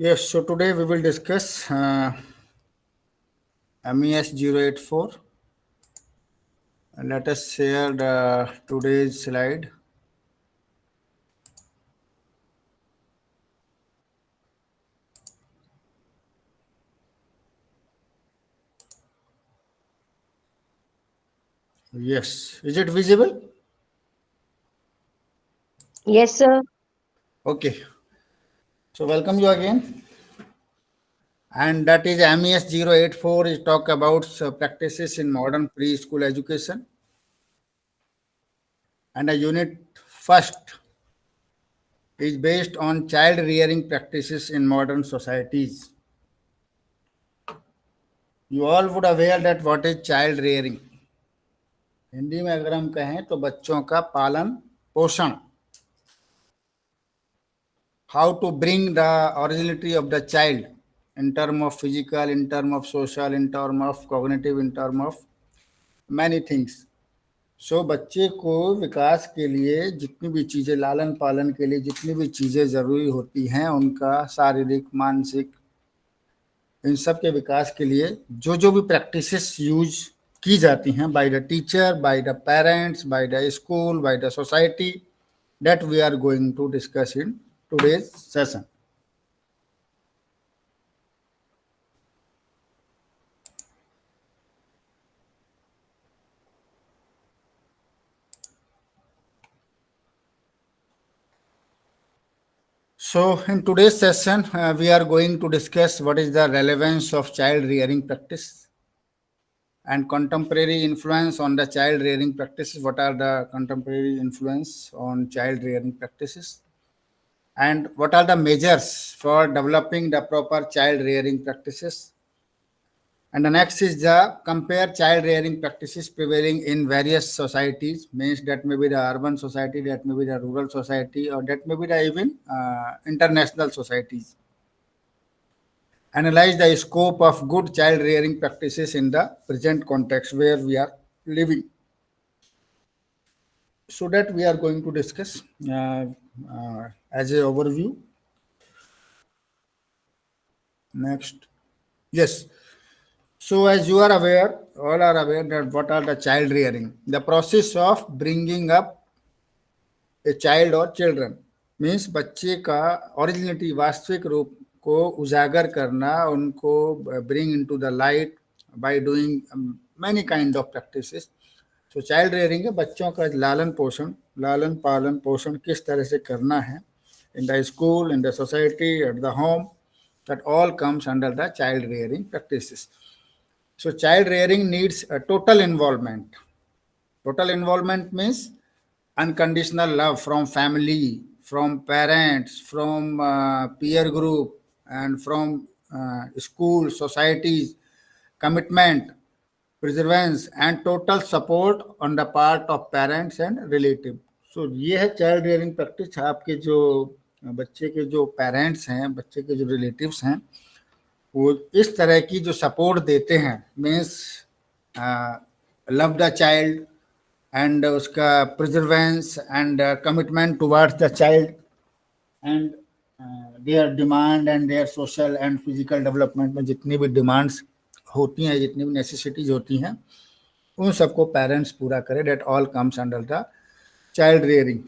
Yes, so today we will discuss MES 084. Let us share the today's slide. Yes, is it visible? Yes, sir. Okay, so welcome you again. And that is MES 084 is talk about practices in modern preschool education. And a unit first is based on child rearing practices in modern societies. You all would aware that what is child rearing. Hindi में अगर हम कहें तो बच्चों का पालन पोषण. How to bring the originality of the child in term of physical, in term of social, in term of cognitive, in term of many things. सो बच्चे को विकास के लिए जितनी भी चीज़ें लालन पालन के लिए जितनी भी चीज़ें ज़रूरी होती हैं उनका शारीरिक मानसिक इन सब के विकास के लिए जो जो भी प्रैक्टिसेस यूज की जाती हैं by the teacher, by the parents, by the school, by the society, that we are going to discuss in today's session. So in today's session, we are going to discuss what is the relevance of child rearing practice and contemporary influence on the child rearing practices. What are the contemporary influence on child rearing practices? And what are the measures for developing the proper child rearing practices? And the next is the compare child rearing practices prevailing in various societies, means that may be the urban society, that may be the rural society, or that may be the even international societies. Analyze the scope of good child rearing practices in the present context where we are living. So that we are going to discuss as an overview. Next. Yes. So as you are aware, all are aware that what are the child rearing? The process of bringing up a child or children means बच्चे का originality वास्तविक रूप को उजागर करना, उनको bring into the light by doing many kind of practices. So child rearing है बच्चों का लालन पालन पोषण किस तरह से करना है in the school, in the society, at the home, that all comes under the child rearing practices. So child rearing needs a total involvement. Total involvement means unconditional love from family, from parents, from peer group, and from school, societies, commitment, perseverance, and total support on the part of parents and relative. So ये है child rearing practice. आपके जो बच्चे के जो parents हैं, बच्चे के जो रिलेटिव्स हैं, वो इस तरह की जो सपोर्ट देते हैं, means love the child and उसका preservance and commitment towards the child and their demand and their social and physical development में जितनी भी डिमांड्स होती हैं, जितनी भी नेसेसिटीज होती हैं, उन सबको पेरेंट्स पूरा करें. That all comes under the child rearing.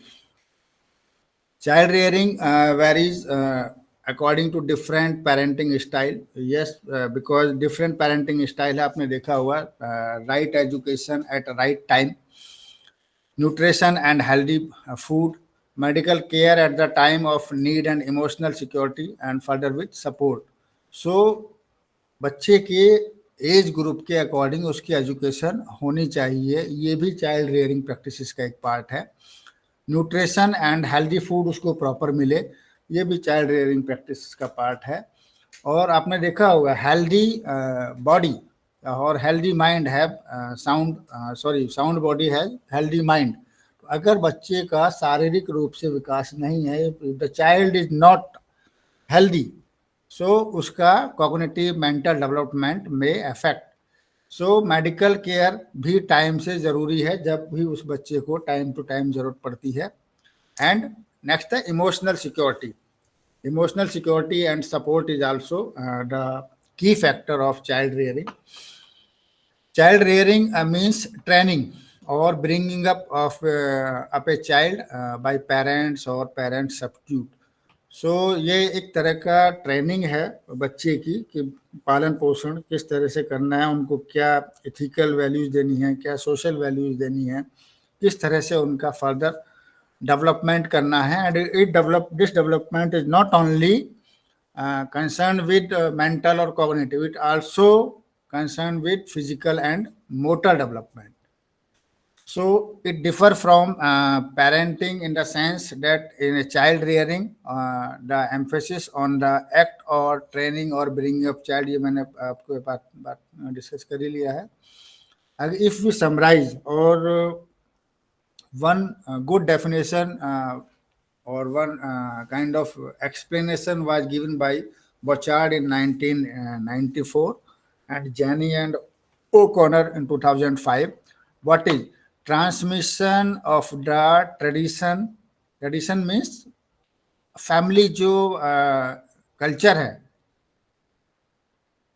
Child rearing varies according to different parenting style. Yes, because different parenting style है. आपने देखा हुआ right education at right time, nutrition and healthy food, medical care at the time of need and emotional security, and further with support. So बच्चे के age group के according उसकी education होनी चाहिए. ये भी चाइल्ड रेयरिंग प्रैक्टिसेस का एक पार्ट है. न्यूट्रिशन एंड हेल्दी फूड उसको प्रॉपर मिले, ये भी चाइल्ड रेयरिंग प्रैक्टिस का पार्ट है. और आपने देखा होगा हेल्दी बॉडी और हेल्दी माइंड है साउंड बॉडी है हेल्दी माइंड. अगर बच्चे का शारीरिक रूप से विकास नहीं है, the child is not healthy, so उसका कॉग्निटिव मेंटल डेवलपमेंट में अफेक्ट. सो मेडिकल केयर भी टाइम से ज़रूरी है, जब भी उस बच्चे को टाइम टू टाइम ज़रूरत पड़ती है. एंड नेक्स्ट है emotional security. Emotional security and support is also the key factor of child rearing. Child rearing means training or bringing up a child by parents or parent substitute. सो ये एक तरह का training है बच्चे की कि पालन पोषण किस तरह से करना है, उनको क्या एथिकल वैल्यूज देनी है, क्या सोशल वैल्यूज देनी है, किस तरह से उनका फर्दर डेवलपमेंट करना है. And this development is not only concerned with mental or cognitive, it also concerned with physical and motor development. So it differ from parenting in the sense that in a child rearing, the emphasis on the act or training or bringing up child, ये मैंने आपको बात discuss कर ही लिया है. अगर if we summarize or one good definition or one kind of explanation was given by Bochard in 1994 and Janney and O'Connor in 2005. What is transmission of the tradition? Tradition means family जो culture है,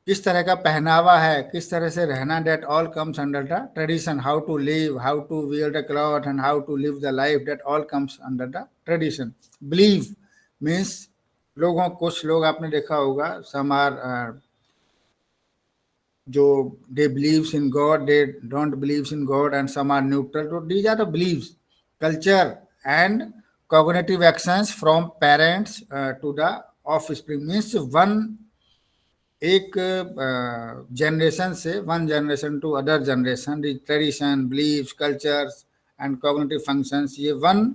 किस तरह का पहनावा है, किस तरह से रहना, that all comes under the tradition. How to live, how to wear the cloth and how to live the life, that all comes under the tradition. Believe means लोगों, कुछ लोग आपने देखा होगा, सम आर जो they believes in God, they don't believes in God, and some are neutral. तो these are the believes. Culture and cognitive actions from parents to the offspring means one एक generation से one generation to other generation, tradition, believes, cultures and cognitive functions, ये one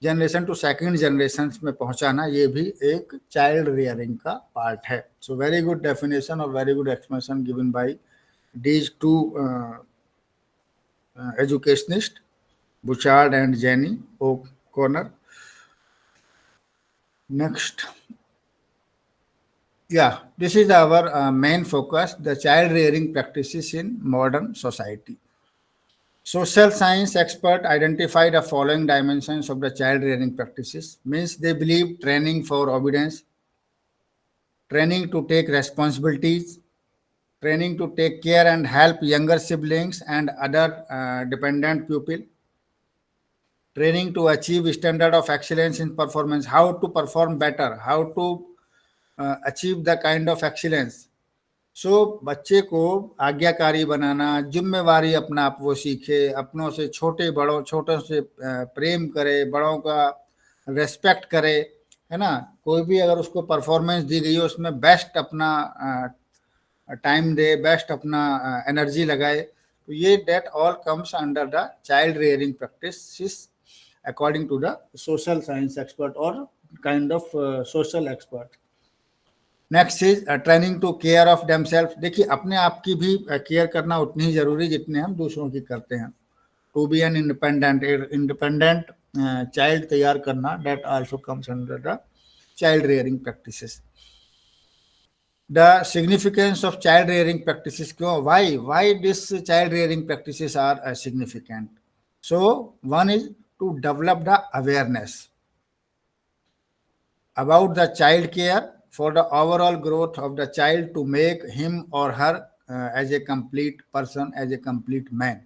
generation to second generation में पहुंचाना, ये भी एक child rearing का part है. सो वेरी गुड डेफिनेशन और very good explanation given by these two educationists, Bouchard and Janney O'Connor. Next, yeah, this is our main focus, the child rearing practices in modern society. Social science expert identify the following dimensions of the child rearing practices. Means they believe training for obedience, training to take responsibilities, training to take care and help younger siblings and other dependent pupil, training to achieve standard of excellence in performance, how to perform better, how to achieve the kind of excellence. सो बच्चे को आज्ञाकारी बनाना, जिम्मेवारी अपना आप वो सीखे, अपनों से छोटे बड़ों, छोटों से प्रेम करे, बड़ों का रेस्पेक्ट करे, है ना. कोई भी अगर उसको परफॉर्मेंस दी गई है उसमें बेस्ट अपना टाइम दे, बेस्ट अपना एनर्जी लगाए. तो ये that all comes under the child rearing practice according to the social science expert और kind of social expert. Next is training to care of themselves. देखिए, अपने आप की भी केयर करना उतनी ही जरूरी जितने हम दूसरों की करते हैं. To be an independent child तैयार करना, that also comes under the child rearing practices. The significance of child rearing practices, क्यों, why this child rearing practices are significant. So one is to develop the awareness about the child care for the overall growth of the child to make him or her as a complete person, as a complete man.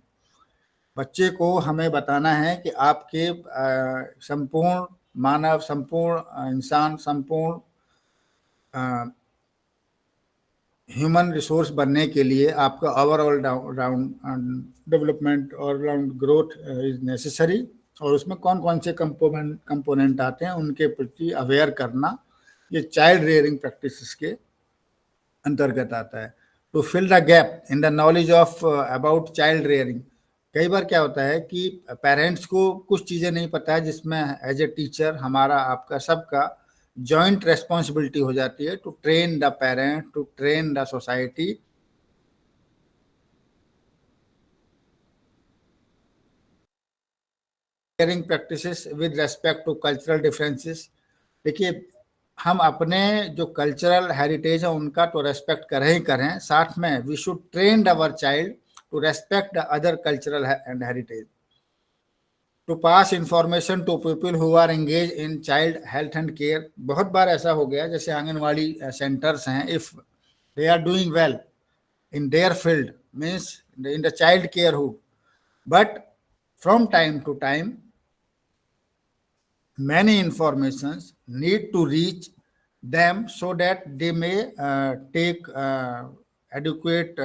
बच्चे को हमें बताना है कि आपके संपूर्ण मानव, संपूर्ण इंसान, संपूर्ण ह्यूमन रिसोर्स बनने के लिए आपका ओवरऑल राउंड डेवलपमेंट और राउंड ग्रोथ इज नेसेसरी. और उसमें कौन कौन से कंपोनेंट आते हैं उनके प्रति अवेयर करना, ये चाइल्ड रियरिंग प्रैक्टिसेस के अंतर्गत आता है. To fill the gap in the knowledge of about child rearing. कई बार क्या होता है कि पेरेंट्स को कुछ चीज़ें नहीं पता है, जिसमें एज ए टीचर हमारा, आपका, सबका जॉइंट रेस्पॉन्सिबिलिटी हो जाती है to train the parent, to train the society. Practices with respect to cultural differences. देखिए, हम अपने जो कल्चरल हेरिटेज है उनका तो रेस्पेक्ट करें ही करें, साथ में we should train our child to respect the other cultural and heritage, to pass information to people who are engage in child health and care. बहुत बार ऐसा हो गया, जैसे आंगनवाड़ी सेंटर्स हैं, if they are doing well in their field, means in the child carehood, but from time to time many informations need to reach them so that they may take adequate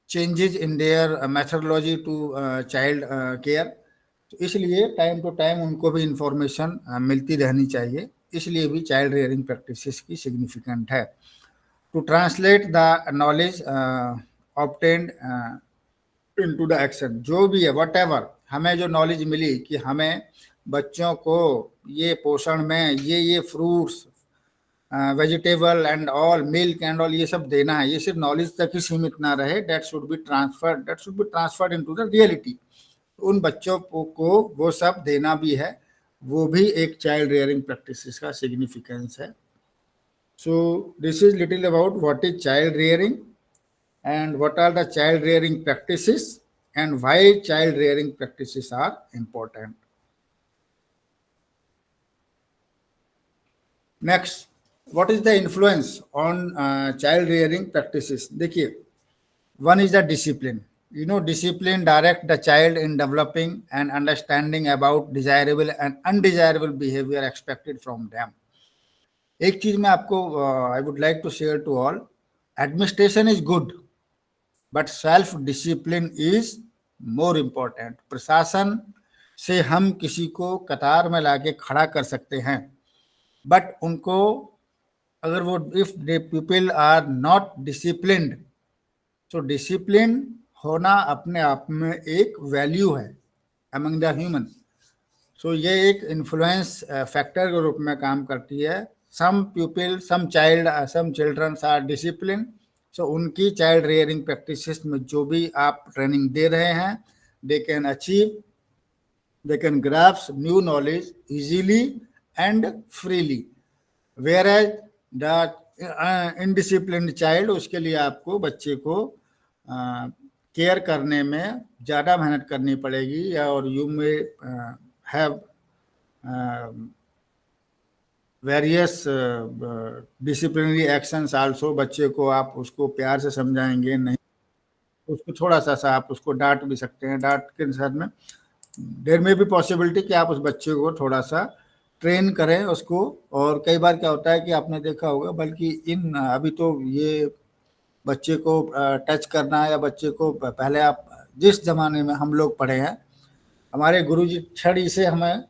changes in their methodology to child care। तो इसलिए time to time उनको भी information मिलती रहनी चाहिए, इसलिए भी child rearing practices की सिग्निफिकेंट है। To translate the knowledge obtained into the action, जो भी है वट एवर, हमें जो नॉलेज मिली कि हमें बच्चों को ये पोषण में ये fruits, vegetable and all, milk and all, ये सब देना है, ये सिर्फ नॉलेज तक ही सीमित ना रहे, that should be transferred into the reality. उन बच्चों को वो सब देना भी है, वो भी एक चाइल्ड रेयरिंग प्रैक्टिसेस का सिग्निफिकेंस है। So this is little about what is child rearing and what are the child rearing practices and why child rearing practices are important. Next, what is the influence on child rearing practices? देखिए, one is the discipline. You know, discipline direct the child in developing and understanding about desirable and undesirable behavior expected from them. एक चीज मैं आपको I would like to share to all, administration is good but self discipline is more important. प्रशासन से हम किसी को कतार में लाके खड़ा कर सकते हैं, बट उनको अगर वो if the people are not disciplined, तो डिसिप्लिन होना अपने आप में एक वैल्यू है अमंग द ह्यूमन। सो ये एक इन्फ्लुएंस फैक्टर के रूप में काम करती है। some children are disciplined, so उनकी चाइल्ड रेयरिंग प्रैक्टिसेस में जो भी आप ट्रेनिंग दे रहे हैं, they can grasp new knowledge easily and freely, whereas the indisciplined child, उसके लिए आपको बच्चे को केयर करने में ज़्यादा मेहनत करनी पड़ेगी, और you may have various disciplinary actions also. बच्चे को आप उसको प्यार से समझाएंगे नहीं, उसको थोड़ा सा आप उसको डांट भी सकते हैं, डांट के साथ में देयर में भी पॉसिबिलिटी कि आप उस बच्चे को थोड़ा सा ट्रेन करें उसको। और कई बार क्या होता है कि आपने देखा होगा, बल्कि इन अभी तो ये बच्चे को टच करना, या बच्चे को पहले आप जिस जमाने में हम लोग पढ़े हैं, हमारे गुरुजी छड़ी से हमें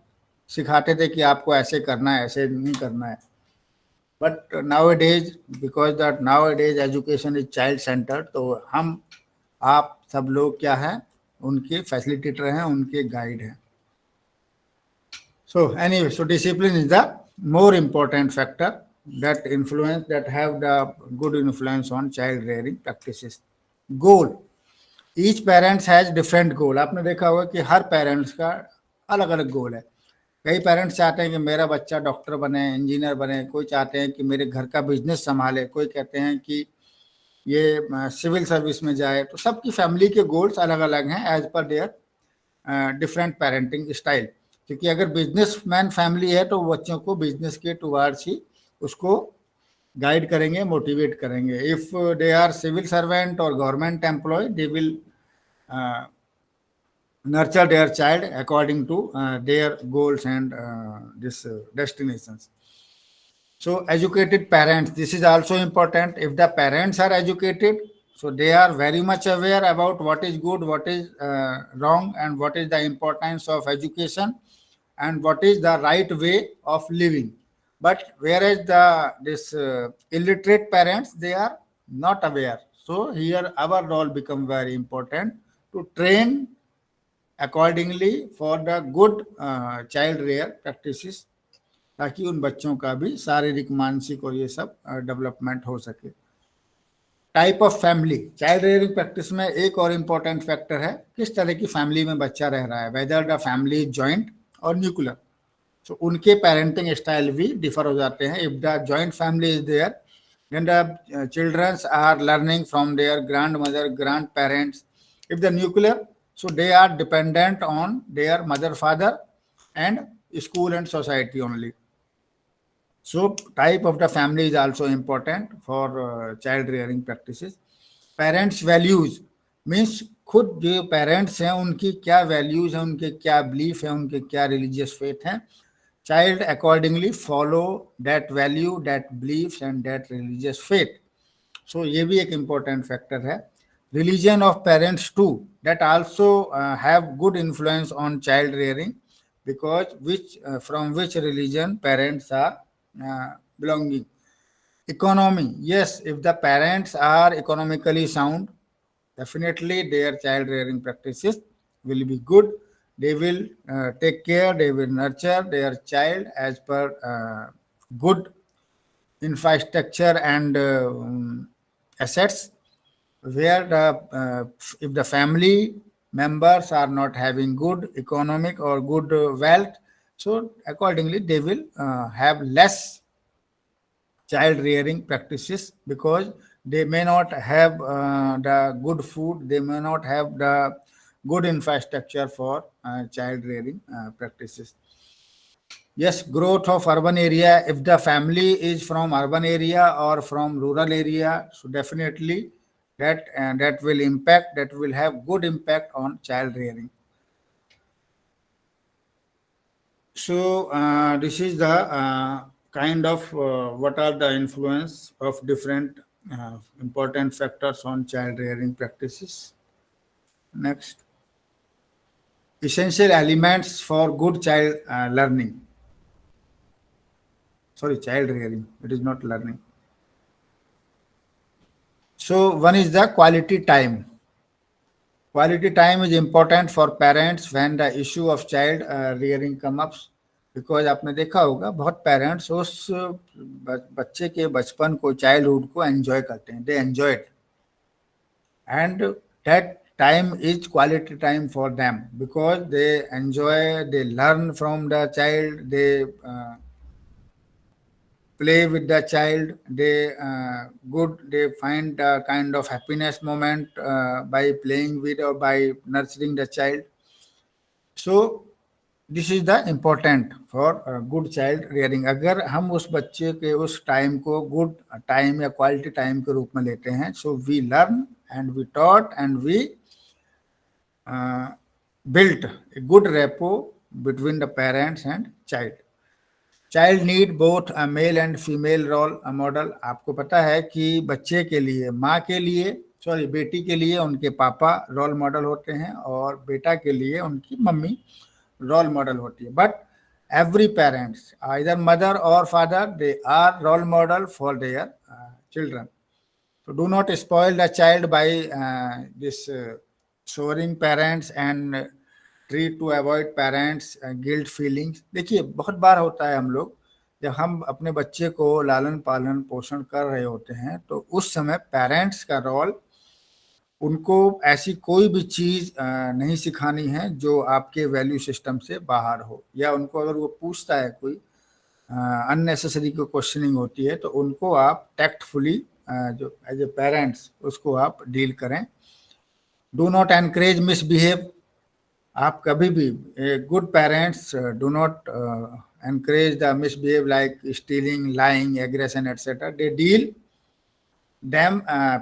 सिखाते थे कि आपको ऐसे करना है, ऐसे नहीं करना है। But now days, because that now days education is child centre, तो हम आप सब लोग क्या हैं, उनके फैसिलिटेटर हैं, उनके गाइड हैं। So anyway, so discipline is the more important factor that have the good influence on child rearing practices. Goal, each parents has different goal. आपने देखा होगा कि हर पेरेंट्स का अलग अलग गोल है। कई पेरेंट्स चाहते हैं कि मेरा बच्चा डॉक्टर बने, इंजीनियर बने, कोई चाहते हैं कि मेरे घर का बिजनेस संभाले, कोई कहते हैं कि ये सिविल सर्विस में जाए। तो सबकी फैमिली के गोल्स अलग अलग हैं as per their different parenting style. क्योंकि अगर बिजनेसमैन फैमिली है तो बच्चों को बिजनेस के टुवार्ड्स ही उसको गाइड करेंगे, मोटिवेट करेंगे। If they are civil servant और government employ, they will nurture their child according to their goals and this destinations. So educated parents, this is also important. If the parents are educated, so they are very much aware about what is good, what is wrong, and what is the importance of education and what is the right way of living. But whereas this illiterate parents, they are not aware. So here our role becomes very important to train accordingly for the good child rear practices, ताकि उन बच्चों का भी शारीरिक, मानसिक और ये सब डेवलपमेंट हो सके। Type of family, child rearing practice में एक और इम्पोर्टेंट फैक्टर है किस तरह की फैमिली में बच्चा रह रहा है, whether the family is joint और न्यूक्लियर। तो उनके पेरेंटिंग स्टाइल भी डिफर हो जाते हैं। If the joint family is there, then the childrens are learning from their grandmother, grandparents. If the nuclear, So they are dependent on their mother, father, and school and society only. So type of the family is also important for child rearing practices. Parents values means खुद जो parents हैं उनकी क्या values हैं, उनके क्या belief है, उनके क्या रिलीजियस फेथ हैं, child accordingly follow that value, that beliefs and that religious faith. So ये भी एक important factor है. Religion of parents too, that also have good influence on child rearing, because from which religion parents are belonging. Economy, yes, if the parents are economically sound, definitely their child rearing practices will be good. They will take care, they will nurture their child as per good infrastructure and assets. Where if the family members are not having good economic or good wealth, so accordingly they will have less child rearing practices, because they may not have the good food, they may not have the good infrastructure for child rearing practices. Yes, growth of urban area, if the family is from urban area or from rural area, so definitely that will impact, that will have good impact on child rearing. So this is the kind of what are the influence of different important factors on child rearing practices. Next, essential elements for good child learning. Sorry, child rearing. It is not learning. So one is the quality time. Quality time is important for parents when the issue of child rearing comes up, because आपने देखा होगा बहुत parents उस बच्चे के बचपन को, childhood को एंजॉय करते हैं, they enjoy it, and that time is quality time for them, because they enjoy, they learn from the child, they play with the child, they find a kind of happiness moment by playing with or by nurturing the child. So this is the important for good child rearing. अगर हम उस बच्चे के उस time को good time या quality time के रूप में लेते हैं, so we learn and we taught and we built a good rapport between the parents and child. Child need both a male and female role model. आपको पता है कि बच्चे के लिए, माँ के लिए, सॉरी बेटी के लिए उनके पापा रोल मॉडल होते हैं, और बेटा के लिए उनकी mummy role model hoti hai. But every parents, either mother or father, they are role model for their children. So do not spoil the child by this showing parents and treat to avoid parents guilt feelings. देखिए बहुत बार होता है हम लोग जब हम अपने बच्चे को लालन पालन पोषण कर रहे होते हैं, तो उस समय पेरेंट्स का रोल, उनको ऐसी कोई भी चीज नहीं सिखानी है जो आपके वैल्यू सिस्टम से बाहर हो, या उनको अगर वो पूछता है कोई अननेसेसरी को क्वेश्चनिंग होती है, तो उनको आप टैक्टफुली जो एज ए पेरेंट्स उसको आप डील करें. Do not encourage misbehave. आप कभी भी good parents do not encourage the misbehave like stealing, lying, aggression etcetera. They deal them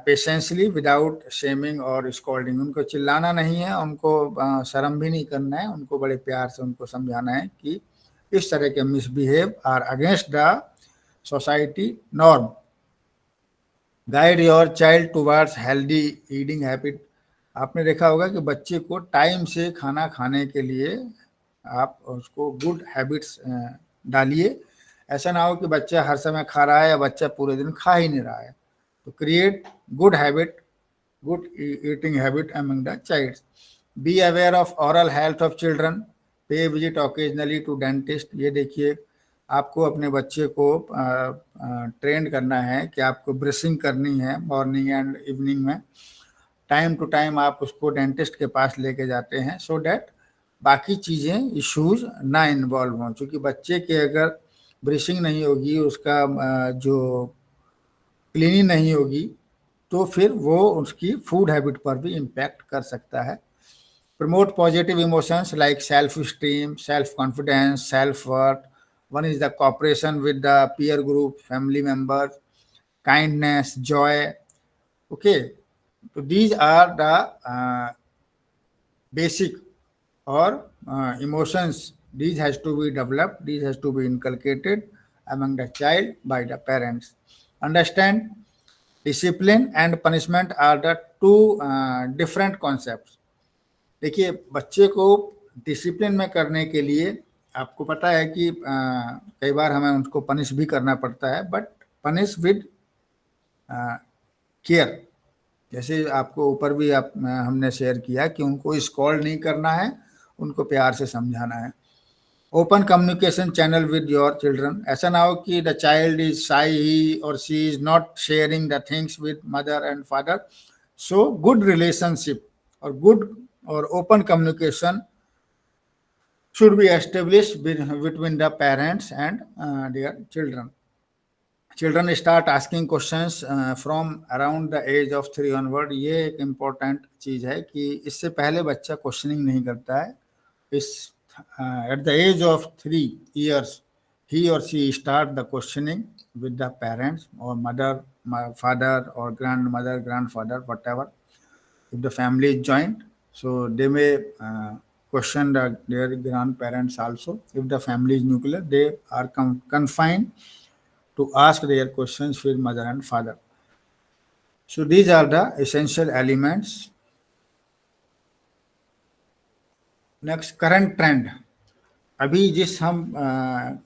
patiently without shaming or scolding. उनको चिल्लाना नहीं है, उनको शर्म भी नहीं करना है, उनको बड़े प्यार से उनको समझाना है कि इस तरह के misbehave are against the society norm. Guide your child towards healthy eating habit. आपने देखा होगा कि बच्चे को टाइम से खाना खाने के लिए आप उसको गुड हैबिट्स डालिए. ऐसा ना हो कि बच्चा हर समय खा रहा है या बच्चा पूरे दिन खा ही नहीं रहा है. To create good habit, good eating habit among the child. Be aware of oral health of children. Pay visit occasionally to dentist. ये देखिए आपको अपने बच्चे को ट्रेन करना है कि आपको ब्रशिंग करनी है मॉर्निंग एंड इवनिंग में. टाइम टू टाइम आप उसको डेंटिस्ट के पास लेके जाते हैं, सो डैट बाकी चीज़ें इश्यूज ना इन्वॉल्व हों. क्योंकि बच्चे के अगर ब्रशिंग नहीं होगी, उसका जो क्लीनिंग नहीं होगी, तो फिर वो उसकी फूड हैबिट पर भी इम्पैक्ट कर सकता है. Promote positive emotions like self-esteem, self-confidence, self-worth. One is the cooperation with the peer group, family members, kindness, joy. Okay, so these are the basic or emotions. These has to be developed. These has to be inculcated among the child by the parents. Understand? Discipline and punishment are the two different concepts. देखिए बच्चे को discipline में करने के लिए आपको पता है कि कई बार हमें उनको पनिश भी करना पड़ता है, बट पनिश विद केयर। जैसे आपको ऊपर भी हमने शेयर किया कि उनको स्कॉल्ड नहीं करना है, उनको प्यार से समझाना है। Open communication channel with your children. ऐसा ना हो कि द चाइल्ड इज शाई, ही और she is not sharing the things with mother and father. So good relationship और गुड और open communication should be established between the parents and their children. Children start asking questions from around the age of 3 onward. ये एक important चीज़ है कि इससे पहले बच्चा questioning नहीं करता है। इस at the age of 3 years he or she start the questioning with the parents or mother, father or grandmother, grandfather, whatever. If the family is joint, so they may question their grandparents also. If the family is nuclear, they are confined to ask their questions with mother and father. So these are the essential elements. Next, current trend. अभी जिस हम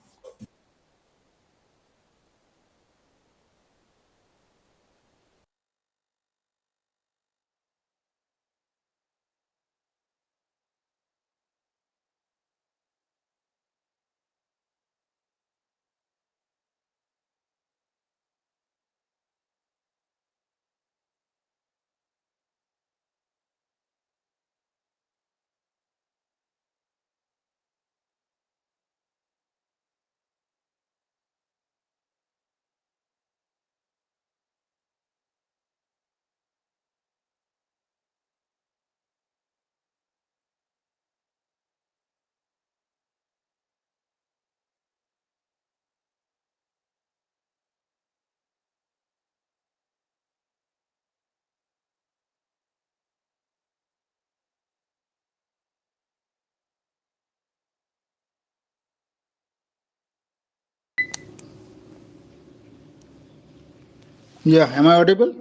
yeah, am I audible?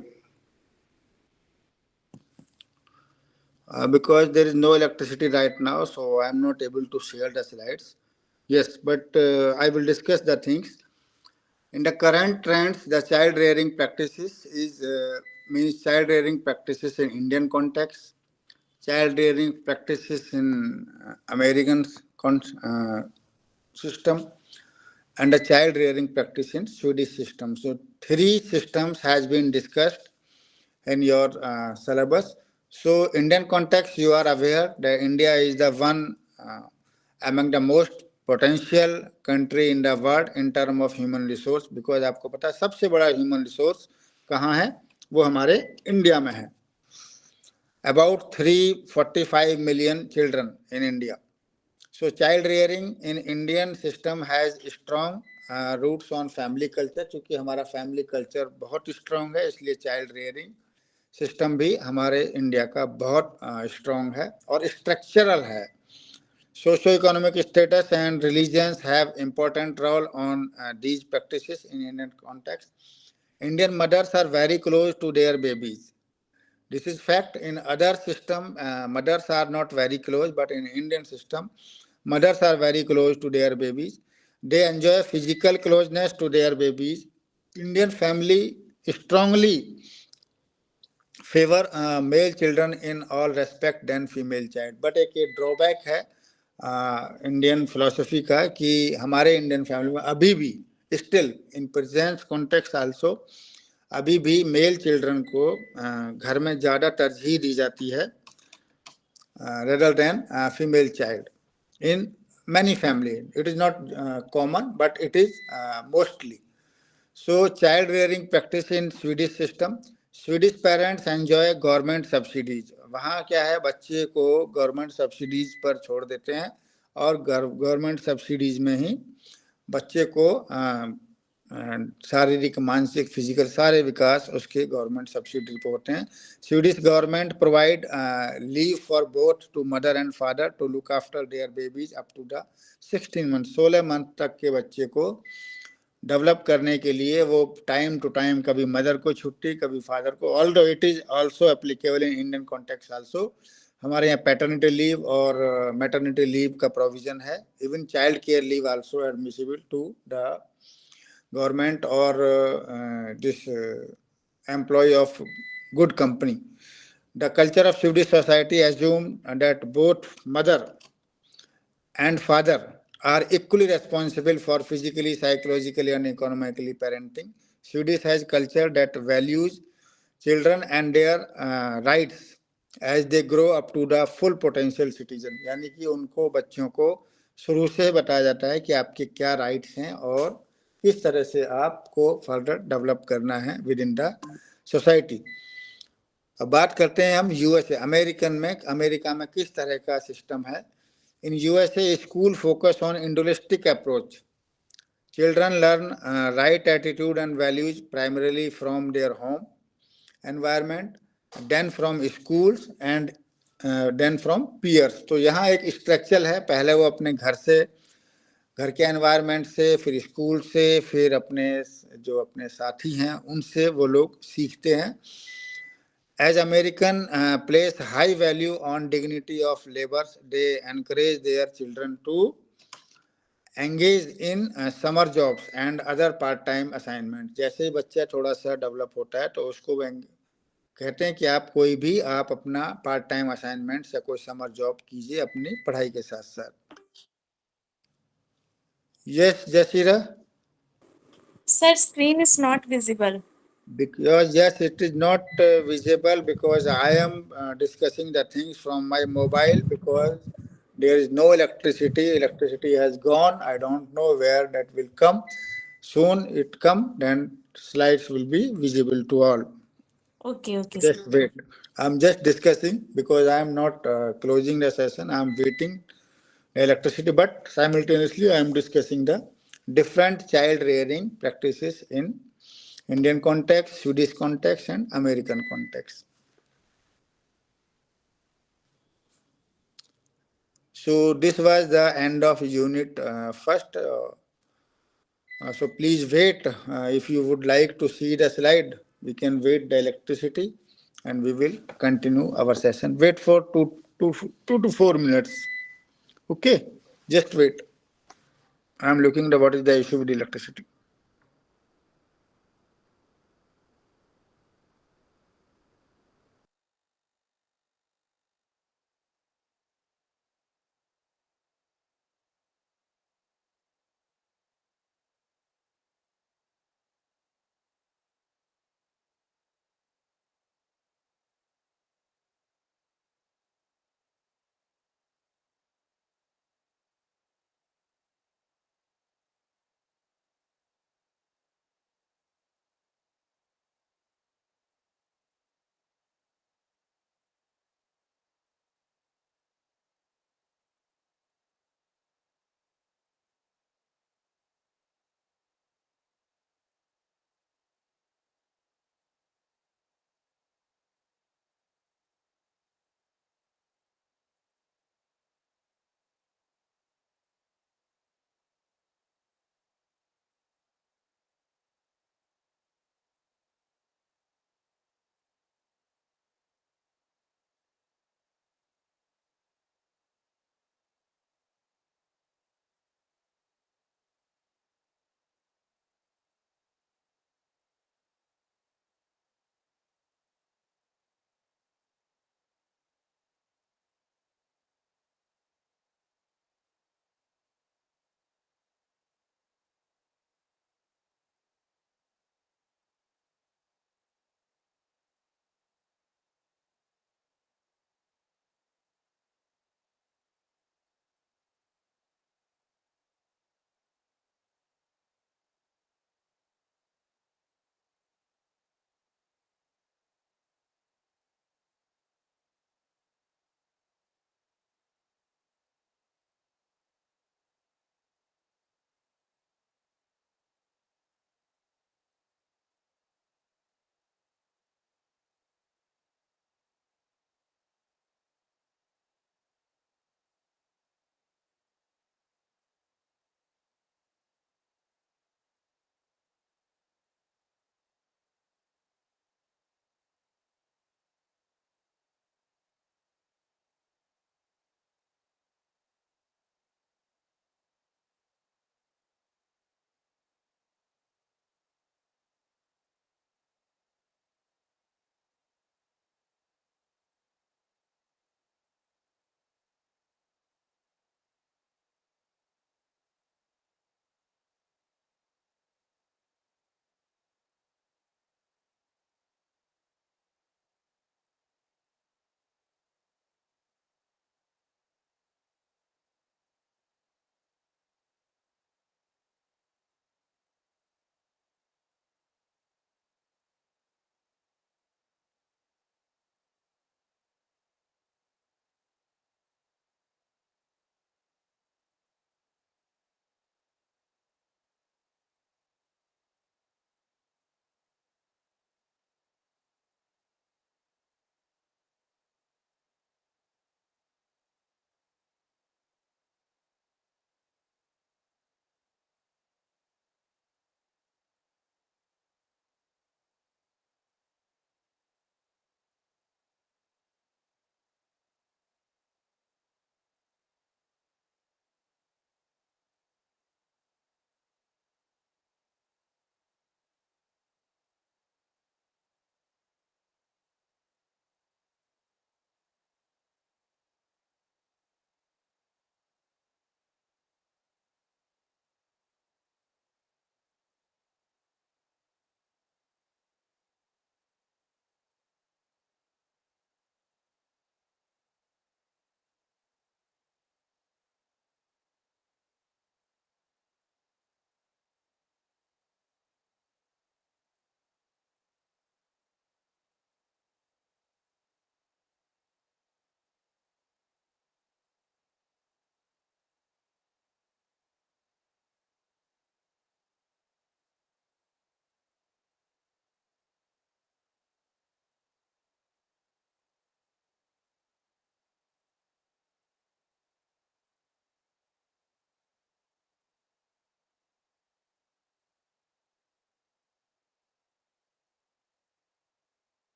Because there is no electricity right now, so I am not able to share the slides. Yes, but I will discuss the things. In the current trends, the child rearing practices is means child rearing practices in Indian context, child rearing practices in American system, and the child rearing practice in Swedish system. So three systems has been discussed in your syllabus. So Indian context, you are aware that India is the one among the most potential country in the world in term of human resource, because आपको पता है सबसे बड़ा human resource कहाँ है, वो हमारे India में है. About 345 million children in India. So child rearing in Indian system has strong roots on family culture. चूंकि हमारा family culture बहुत strong है, इसलिए child rearing सिस्टम भी हमारे इंडिया का बहुत स्ट्रांग है और स्ट्रक्चरल है. Socio economic status and religions have important role on these practices in Indian context. Indian mothers are very close to their babies. This is fact. In other system, mothers are not very close, but in Indian system, mothers are very close to their babies. They enjoy physical closeness to their babies. Indian family strongly favour male children in all respect then female child. But एक ये drawback है Indian philosophy का कि हमारे Indian family में अभी भी still in present context also अभी भी मेल चिल्ड्रन को घर में ज़्यादा तरजीह दी जाती है rather than female child in many family. It is not common, but it is mostly. So child rearing practice in Swedish system. Swedish parents enjoy government subsidies. वहाँ क्या है, बच्चे को गवर्नमेंट सब्सिडीज पर छोड़ देते हैं और गवर्नमेंट सब्सिडीज में ही बच्चे को शारीरिक, मानसिक, फिजिकल सारे विकास उसके गवर्नमेंट सब्सिडी पे होते हैं. Swedish government provide leave for both to mother and father to look after their babies up to the 16 month. 16 month तक के बच्चे को डेवलप करने के लिए वो टाइम टू टाइम कभी मदर को छुट्टी, कभी फादर को. Although it is also applicable in Indian context also. हमारे यहाँ पैटर्निटी लीव और मैटर्निटी लीव का प्रोविजन है. Even child care leave also admissible to the government or this employee of good company. The culture of Swedish society assumes that both mother and father are equally responsible for physically, psychologically, and economically parenting. Swedish has culture that values children and their rights as they grow up to the full potential citizen. यानी कि उनको, बच्चों को शुरू से बताया जाता है कि आपके क्या राइट्स हैं और किस तरह से आपको फर्दर डेवलप करना है विद इन द सोसाइटी. अब बात करते हैं हम यूएसए, अमेरिकन में, अमेरिका में किस तरह का सिस्टम है. In USA school focus on individualistic approach. Children learn right attitude and values primarily from their home environment, then from schools and then from peers. तो यहाँ एक स्ट्रक्चर है, पहले वो अपने घर से, घर के एनवायरनमेंट से, फिर स्कूल से, फिर अपने जो अपने साथी हैं उनसे वो लोग सीखते हैं. As American place high value on dignity of labors, they encourage their children to engage in summer jobs and other part time assignment. जैसे ही बच्चा थोड़ा सा डेवलप होता है तो उसको कहते हैं कि आप कोई भी, आप अपना पार्ट टाइम असाइनमेंट या कोई समर जॉब कीजिए अपनी पढ़ाई के साथ साथ. Yes जसीरा. Sir, screen is not visible. Because yes, it is not visible because I am discussing the things from my mobile because there is no electricity. Electricity has gone. I don't know where that will come. Soon it come, then slides will be visible to all. Okay, okay, sir. Just wait. I'm just discussing because I am not closing the session. I am waiting the electricity, but simultaneously I am discussing the different child rearing practices in Indian context, Swedish context, and American context. So this was the end of unit first. So please wait. If you would like to see the slide, we can wait the electricity, and we will continue our session. Wait for 2 to 4 minutes. Okay, just wait. I am looking at what is the issue with the electricity.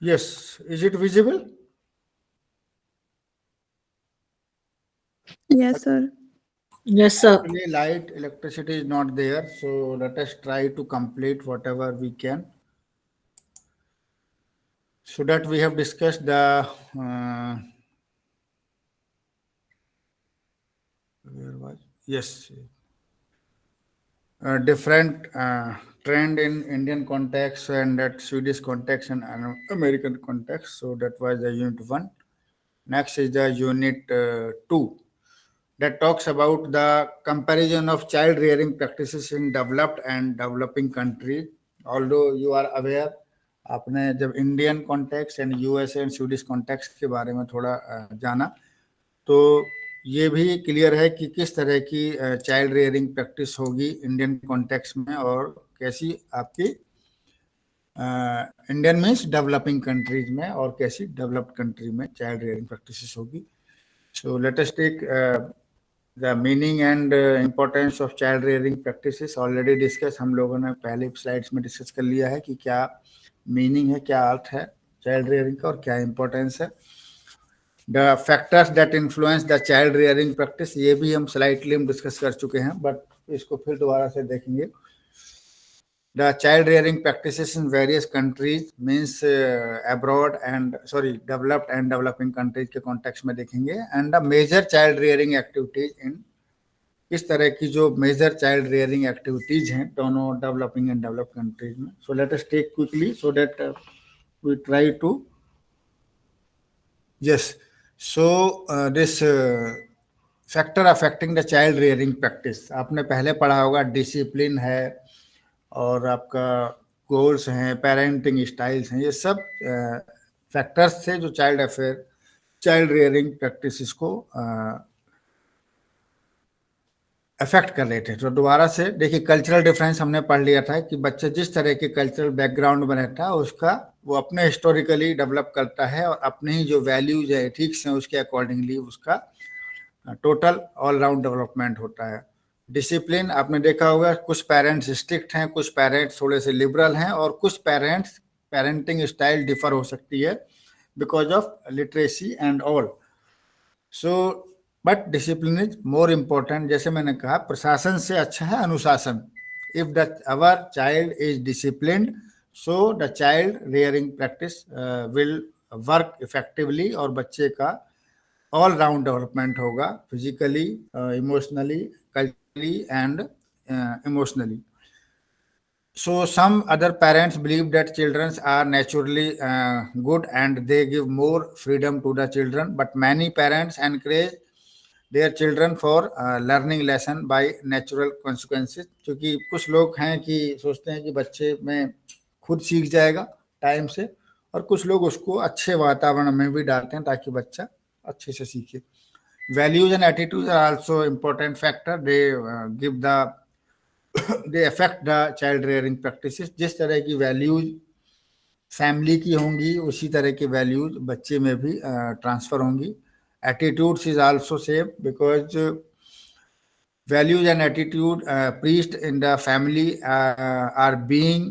Yes, is it visible? Yes, sir. Yes, sir. Actually, light, electricity is not there, so let us try to complete whatever we can. So that we have discussed the where was yes different trend in Indian context and that Swedish context and American context. So that was the unit 1. Next is the unit 2 that talks about the comparison of child rearing practices in developed and developing countries. Although you are aware, आपने जब Indian context and USA and Swedish context के बारे में थोड़ा जाना, तो ये भी क्लियर है कि किस तरह की चाइल्ड रेयरिंग प्रैक्टिस होगी इंडियन कॉन्टेक्स्ट में और कैसी आपकी इंडियन मीन्स डेवलपिंग कंट्रीज में और कैसी डेवलप्ड कंट्री में चाइल्ड रेयरिंग प्रैक्टिसेस होगी. So let us take the meaning and importance of child rearing practices. Already discuss हम लोगों ने पहले स्लाइड्स में डिस्कस कर लिया है कि क्या मीनिंग है, क्या अर्थ है चाइल्ड रेयरिंग का और क्या इम्पोर्टेंस है. The factors that influence the child rearing practice, ये भी हम स्लाइटली डिस्कस कर चुके हैं, बट इसको फिर दोबारा से देखेंगे. The child rearing practices in various countries means abroad and developed and developing countries के context में देखेंगे. And the major child rearing activities in इस तरह की जो major child rearing activities हैं दोनों developing and developed countries में. So let us take quickly so that we try to yes. So this factor affecting the child rearing practice, आपने पहले पढ़ा होगा. डिसिप्लिन है और आपका गोल्स हैं, पेरेंटिंग स्टाइल्स हैं, ये सब फैक्टर्स थे जो चाइल्ड रेयरिंग प्रैक्टिसेस को अफेक्ट कर रहे थे. तो दोबारा से देखिए, कल्चरल डिफरेंस हमने पढ़ लिया था कि बच्चा जिस तरह के कल्चरल बैकग्राउंड में रहता है उसका वो अपने हिस्टोरिकली डेवलप करता है और अपने ही जो वैल्यूज है एथिक्स हैं उसके अकॉर्डिंगली उसका टोटल ऑल राउंड डेवलपमेंट होता है. डिसिप्लिन आपने देखा होगा, कुछ पेरेंट्स स्ट्रिक्ट हैं, कुछ पेरेंट्स थोड़े से लिबरल हैं और कुछ पेरेंट्स पेरेंटिंग स्टाइल डिफर हो सकती है because of literacy and all. So but discipline is more important. जैसे मैंने कहा, प्रशासन से अच्छा है अनुशासन. If the our child is disciplined, so the child rearing practice will work effectively और बच्चे का ऑल राउंड डेवलपमेंट होगा, physically, emotionally, culturally and emotionally. So some other parents believe that children are naturally good and they give more freedom to the children, but many parents encourage their children for learning lesson by natural consequences. क्योंकि कुछ लोग हैं कि सोचते हैं कि बच्चे में खुद सीख जाएगा टाइम से, और कुछ लोग उसको अच्छे वातावरण में भी डालते हैं ताकि बच्चा अच्छे से सीखे. Values and attitudes are also important factor. They affect the child rearing practices. जिस तरह की वैल्यूज फैमिली की होंगी उसी तरह की वैल्यूज बच्चे में भी ट्रांसफर होंगी. Attitudes is also same because values and attitude preached in the family are being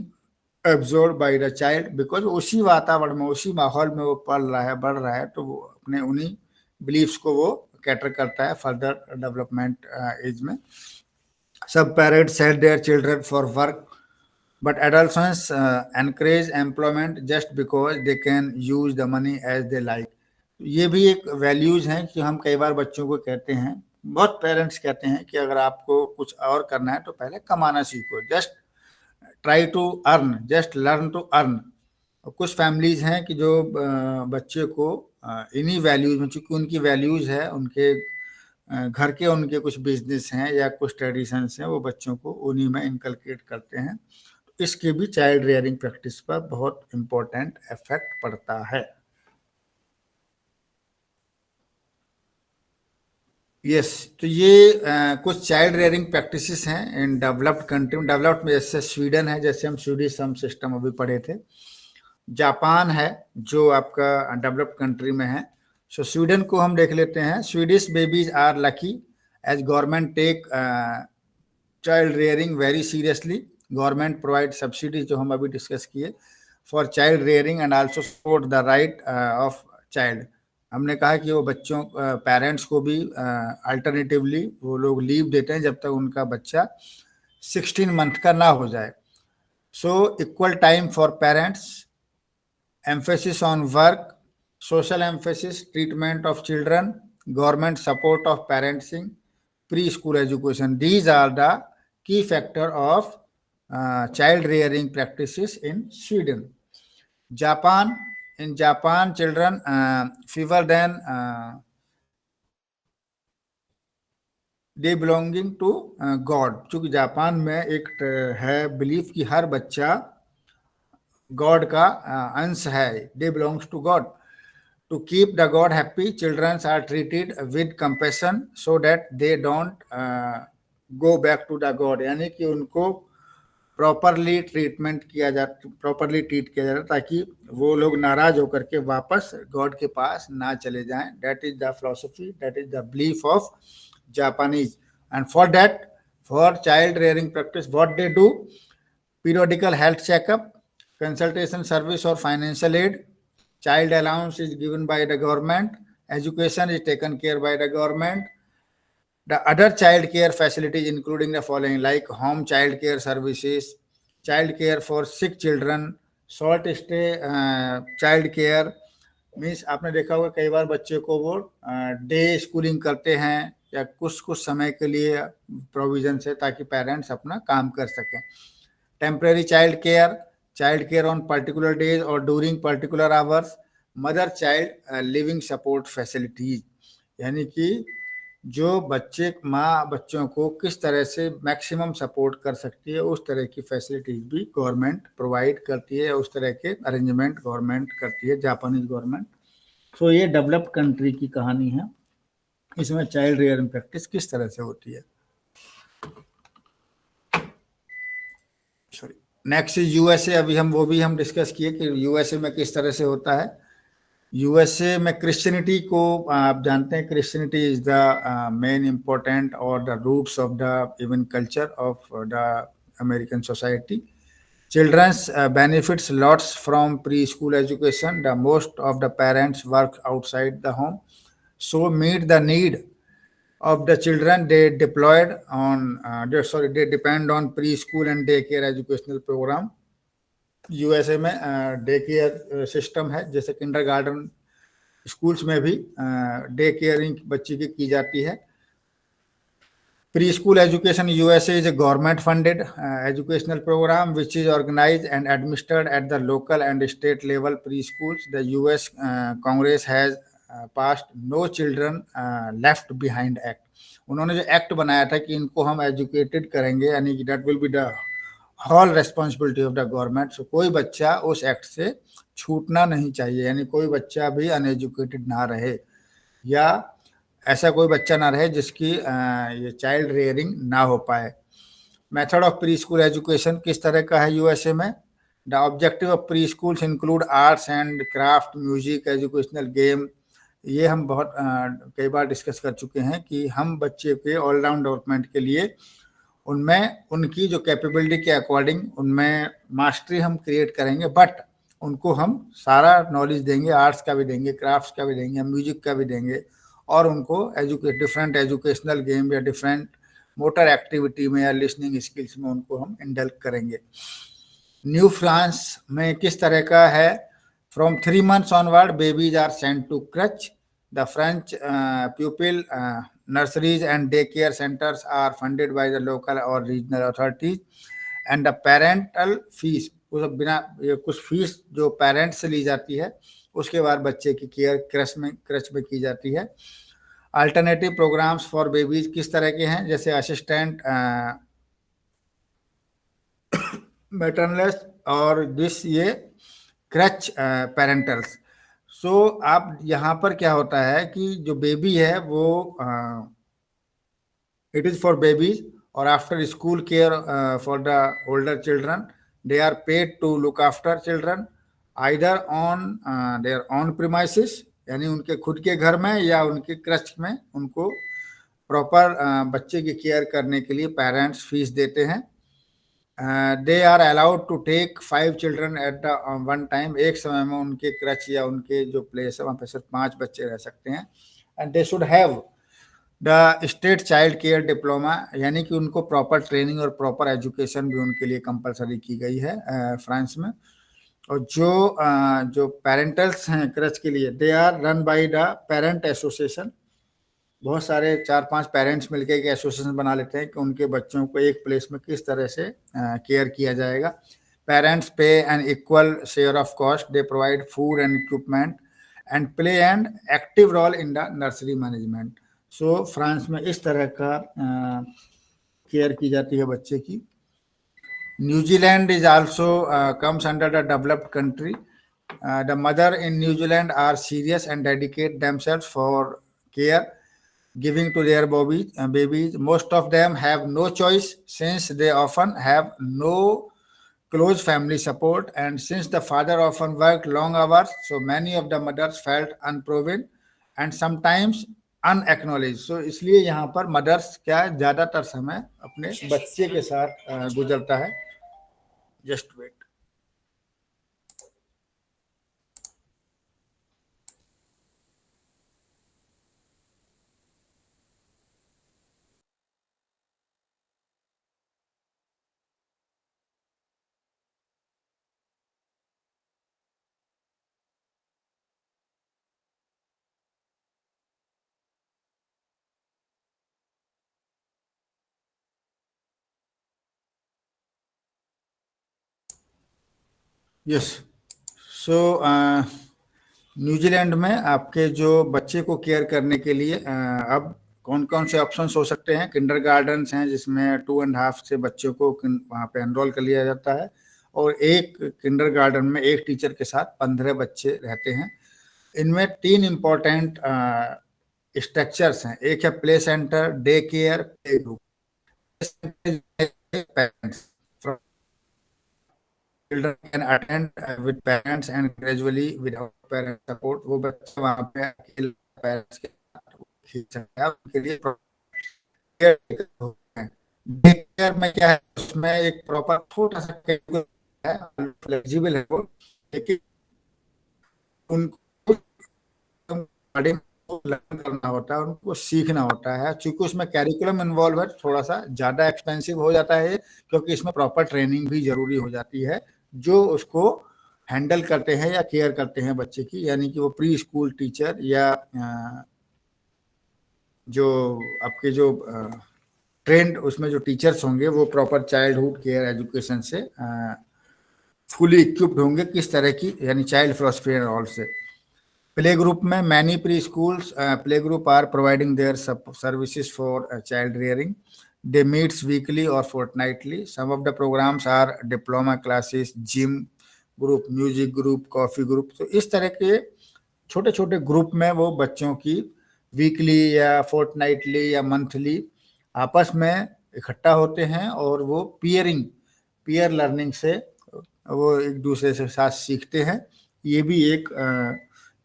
absorbed by the child because उसी वातावरण में, उसी माहौल में वो पल रहा है, बढ़ रहा है, तो वो अपने उन्हीं बिलीफ्स को वो कैटर करता है फर्दर डेवलपमेंट एज में. सब parents send their children for work but adults encourage employment just because they can use the money as they like. ये भी एक वैल्यूज हैं कि हम कई बार बच्चों को कहते हैं, बहुत पेरेंट्स कहते हैं कि अगर आपको कुछ और करना है तो पहले कमाना सीखो, just try to earn, just learn to earn. और कुछ फैमिलीज हैं कि जो बच्चे को इन्हीं वैल्यूज में, चूंकि उनकी वैल्यूज है, उनके घर के उनके कुछ बिजनेस हैं या कुछ ट्रेडिशंस हैं, वो बच्चों को उन्हीं में इनकलकेट करते हैं. तो इसके भी चाइल्ड रेयरिंग प्रैक्टिस पर बहुत इम्पोर्टेंट इफेक्ट पड़ता है. यस, तो ये कुछ चाइल्ड रेयरिंग प्रैक्टिसेस हैं इन डेवलप्ड कंट्री. डेवलप्ड में जैसे स्वीडन है, जैसे हम स्वीडिश सम सिस्टम अभी पढ़े थे. जापान है जो आपका डेवलप्ड कंट्री में है. सो स्वीडन को हम देख लेते हैं. Swedish babies are lucky as government take child rearing very seriously. Government provide subsidies, जो हम अभी डिस्कस किए. For child rearing and also support the right of child. हमने कहा कि वो बच्चों पेरेंट्स को भी अल्टरनेटिवली वो लोग लीव देते हैं जब तक उनका बच्चा 16 मंथ का ना हो जाए। So equal time for parents, emphasis on work, social emphasis, treatment of children, government support of parenting, preschool education. These are the key factor of child rearing practices in Sweden. Japan, in Japan, children fewer than they belonging to God। चूंकि Japan में एक है belief कि हर बच्चा God का अंश है, they belongs to God. To keep the God happy, children are treated with compassion so that they don't go back to the God। यानी कि उनको प्रॉपरली ट्रीटमेंट किया जाता, प्रॉपरली ट्रीट किया जाता ताकि वो लोग नाराज होकर के वापस गॉड के पास ना चले जाएं। That is the philosophy, that is the belief of Japanese. And for that, for child rearing practice, what they do, periodical health checkup, consultation service or financial aid, child allowance is given by the government, education is taken care by the government, the other child care facilities including the following like home child care services, child care for sick children, short stay child care। Means आपने देखा होगा कई बार बच्चे को वो day schooling करते हैं या कुछ कुछ समय के लिए प्रोविजन है ताकि पेरेंट्स अपना काम कर सकें। Temporary child care on particular days और during particular hours, mother child living support facilities. यानी कि जो माँ बच्चों को किस तरह से मैक्सिमम सपोर्ट कर सकती है उस तरह की फैसिलिटीज भी गवर्नमेंट प्रोवाइड करती है, उस तरह के अरेंजमेंट गवर्नमेंट करती है, जापानीज गवर्नमेंट। सो ये डेवलप्ड कंट्री की कहानी है, इसमें चाइल्ड रेयरिंग प्रैक्टिस किस तरह से होती है। Sorry, next is USA. अभी हम डिस्कस किए कि यूएसए में किस तरह से होता है। यूएसए में क्रिश्चियनिटी को आप जानते हैं, Christianity is the main important और the roots of the even culture of the American society. Childrens benefits lots from pre school education, the most of the parents work outside the home, so meet the need of the children they deployed on they depend on preschool and daycare educational program। USA में day care system है, जैसे kindergarten schools में भी day caring बच्ची की जाती है। Preschool education in USA is a government funded educational program which is organized and administered at the local and state level preschools। The US Congress has passed No Children Left Behind Act। उन्होंने जो act बनाया था कि इनको हम educated करेंगे, यानी कि that will be the whole responsibility of the government. So कोई बच्चा उस एक्ट से छूटना नहीं चाहिए, यानी कोई बच्चा भी अनएजुकेटेड ना रहे या ऐसा कोई बच्चा ना रहे जिसकी ये चाइल्ड रेयरिंग ना हो पाए। Method of pre school education किस तरह का है यूएसए में। The objective of pre schools include arts and craft, music, educational game. ये हम बहुत कई बार डिस्कस कर चुके हैं कि हम बच्चे के ऑलराउंड डेवलपमेंट के लिए उनमें उनकी जो कैपेबिलिटी के अकॉर्डिंग उनमें मास्टरी हम क्रिएट करेंगे, बट उनको हम सारा नॉलेज देंगे, आर्ट्स का भी देंगे, क्राफ्ट्स का भी देंगे, म्यूजिक का भी देंगे, और उनको डिफरेंट एजुकेशनल गेम या डिफरेंट मोटर एक्टिविटी में या लिसनिंग स्किल्स में उनको हम इंडल्ज करेंगे। न्यू फ्रांस में किस तरह का है। From 3 months onward babies are sent to creche. The French pupil nurseries and daycare centers are funded by the local or regional authorities and the parental fees, कुछ फीस जो parents से ली जाती है उसके बाद बच्चे की केयर क्रच में की जाती है। अल्टरनेटिव प्रोग्राम्स फॉर बेबीज किस तरह के हैं, जैसे असिस्टेंट मैटरनलेस और दिस ये क्रच पेरेंटल्स। सो आप यहाँ पर क्या होता है कि जो बेबी है वो इट इज फॉर बेबीज और after school care for the older children they are paid to look after children either on their own premises, यानी उनके खुद के घर में या उनके क्रच में उनको प्रॉपर बच्चे की केयर करने के लिए पेरेंट्स फीस देते हैं। They are allowed to take 5 children at the one time. एक समय में उनके क्रच या उनके जो प्लेस है वहाँ पे सिर्फ 5 बच्चे रह सकते हैं। And they should have the state child care diploma, यानी कि उनको प्रॉपर ट्रेनिंग और प्रॉपर एजुकेशन भी उनके लिए कंपलसरी की गई है फ्रांस में। और जो पेरेंटल्स हैं क्रच के लिए, they are run by the parent association. बहुत सारे 4-5 पेरेंट्स मिलकर एक एसोसिएशन बना लेते हैं कि उनके बच्चों को एक प्लेस में किस तरह से केयर किया जाएगा। Parents pay an equal share of cost, they provide food and equipment and play and active role in the nursery management. So France में इस तरह का केयर की जाती है बच्चे की। New Zealand is also comes under the developed country. The mother in New Zealand are serious and dedicate themselves for care, giving to their babies. Most of them have no choice since they often have no close family support, and since the father often worked long hours, so many of the mothers felt unproven and sometimes अनएक्नोलेज। सो इसलिए यहाँ पर mother's क्या ज्यादातर समय अपने बच्चे के साथ गुजरता है। Just wait. Yes. So New Zealand में आपके जो बच्चे को केयर करने के लिए अब कौन कौन से ऑप्शंस हो सकते हैं। किंडर गार्डन्स हैं जिसमें 2.5 से बच्चों को वहाँ पे एनरोल कर लिया जाता है, और एक किंडर गार्डन में एक टीचर के साथ 15 बच्चे रहते हैं। इनमें 3 इम्पोर्टेंट स्ट्रक्चर्स हैं। एक है play centre, day care, play group. Children can attend with parents and gradually without parent support। वो बच्चे वहाँ पे अकेले पेरेंट्स के साथ खींच सकते हैं, उनके लिए डे केयर में क्या है, उसमें एक प्रॉपर छोटा सा है, फ्लेक्सिबल है वो, लेकिन उनको लर्न करना होता है, उनको सीखना होता है। चूंकि उसमें कैरिकुलम इन्वॉल्व है, थोड़ा सा ज्यादा एक्सपेंसिव हो जाता है, क्योंकि इसमें प्रॉपर ट्रेनिंग भी जरूरी हो जाती है जो उसको हैंडल करते हैं या केयर करते हैं बच्चे की, यानी कि वो प्री स्कूल टीचर या जो आपके जो ट्रेंड उसमें जो टीचर्स होंगे वो प्रॉपर चाइल्डहुड केयर एजुकेशन से फुली इक्विप्ड होंगे, किस तरह की, यानी चाइल्ड फिलोसफी एंड ऑल से। प्ले ग्रुप में many pre schools play group are providing their services for child rearing. They meets weekly और fortnightly. Some of the programs are diploma classes, gym group, music group, coffee group. तो इस तरह के छोटे छोटे group में वो बच्चों की वीकली या फोर्टनाइटली या मंथली आपस में इकट्ठा होते हैं, और वो पीयर लर्निंग से वो एक दूसरे से साथ सीखते हैं। ये भी एक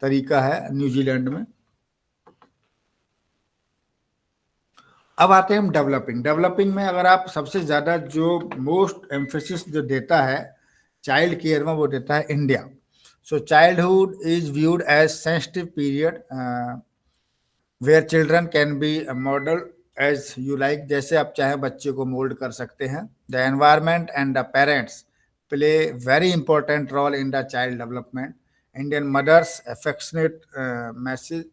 तरीका है न्यूजीलैंड में। अब आते हैं हम डेवलपिंग में अगर आप सबसे ज्यादा जो मोस्ट एम्फेसिस जो देता है चाइल्ड केयर में, वो देता है India. So childhood is viewed as sensitive period where children can be model as you like. जैसे आप चाहे बच्चे को मोल्ड कर सकते हैं। The environment and the parents play very important role in the child development. Indian mothers affectionate message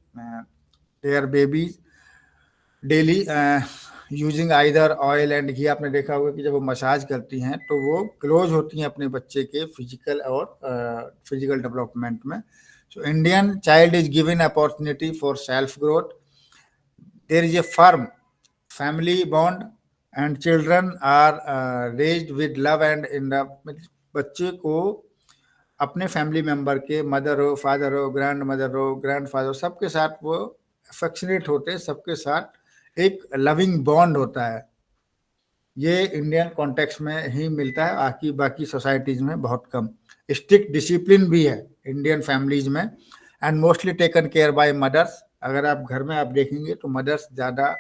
their babies daily using either oil and घी। आपने देखा होगा कि जब वो मसाज करती हैं तो वो क्लोज होती हैं अपने बच्चे के फिजिकल डेवलपमेंट में। So Indian child is given opportunity for self growth. There is a firm family bond and children are raised with love and in the. बच्चे को अपने फैमिली मेंबर के, मदर हो, फादर हो, ग्रैंड मदर हो, grandfather, सबके साथ वो अफेक्शनेट होते हैं, सबके साथ एक लविंग बॉन्ड होता है। ये इंडियन कॉन्टेक्स्ट में ही मिलता है, बाकी सोसाइटीज में बहुत कम। स्ट्रिक्ट डिसिप्लिन भी है इंडियन फैमिलीज में, and mostly taken care by mothers. अगर आप घर में आप देखेंगे तो मदर्स ज़्यादा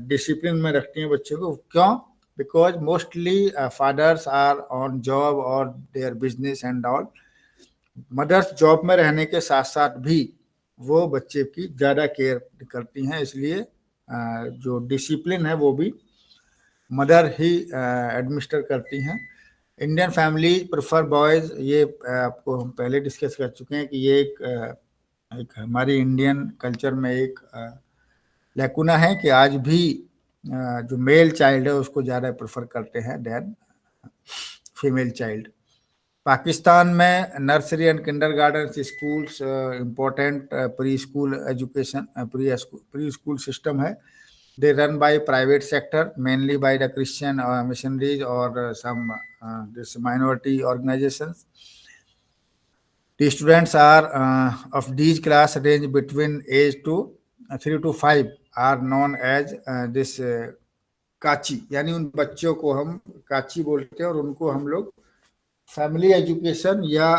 डिसिप्लिन में रखती हैं बच्चे को। क्यों? because mostly fathers are on job or their business and all. Mothers job में रहने के साथ साथ भी वो बच्चे की ज़्यादा केयर करती हैं, इसलिए जो डिसिप्लिन है वो भी मदर ही एडमिनिस्टर करती हैं। इंडियन फैमिली प्रेफर बॉयज, ये आपको हम पहले डिस्कस कर चुके हैं कि ये एक हमारी इंडियन कल्चर में एक लैकुना है कि आज भी जो मेल चाइल्ड है उसको ज़्यादा प्रेफर करते हैं देन फीमेल चाइल्ड। पाकिस्तान में nursery and kindergarten schools important pre school education pre school system है। They run by private sector mainly by the Christian missionaries और some this minority organisations. The students are of these class range between age to 3 to 5 are known as this काची, यानी उन बच्चों को हम काची बोलते हैं और उनको हम लोग फैमिली एजुकेशन या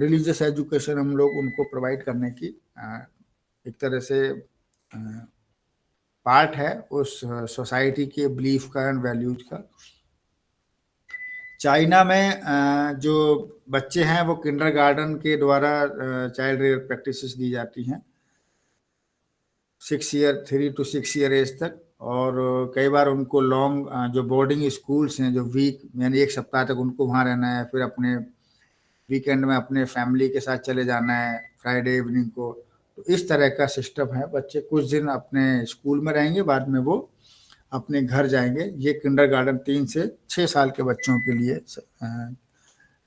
रिलीजियस एजुकेशन हम लोग उनको प्रोवाइड करने की एक तरह से पार्ट है उस सोसाइटी के बिलीफ का एंड वैल्यूज का। चाइना में जो बच्चे हैं वो किंडरगार्टन के द्वारा चाइल्ड रेयर प्रैक्टिसेस दी जाती हैं 3 to 6 ईयर एज तक, और कई बार उनको लॉन्ग जो बोर्डिंग स्कूल्स हैं जो वीक यानी एक सप्ताह तक उनको वहाँ रहना है, फिर अपने वीकेंड में अपने फैमिली के साथ चले जाना है फ्राइडे इवनिंग को। तो इस तरह का सिस्टम है, बच्चे कुछ दिन अपने स्कूल में रहेंगे, बाद में वो अपने घर जाएंगे। ये किंडरगार्टन 3 से 6 साल के बच्चों के लिए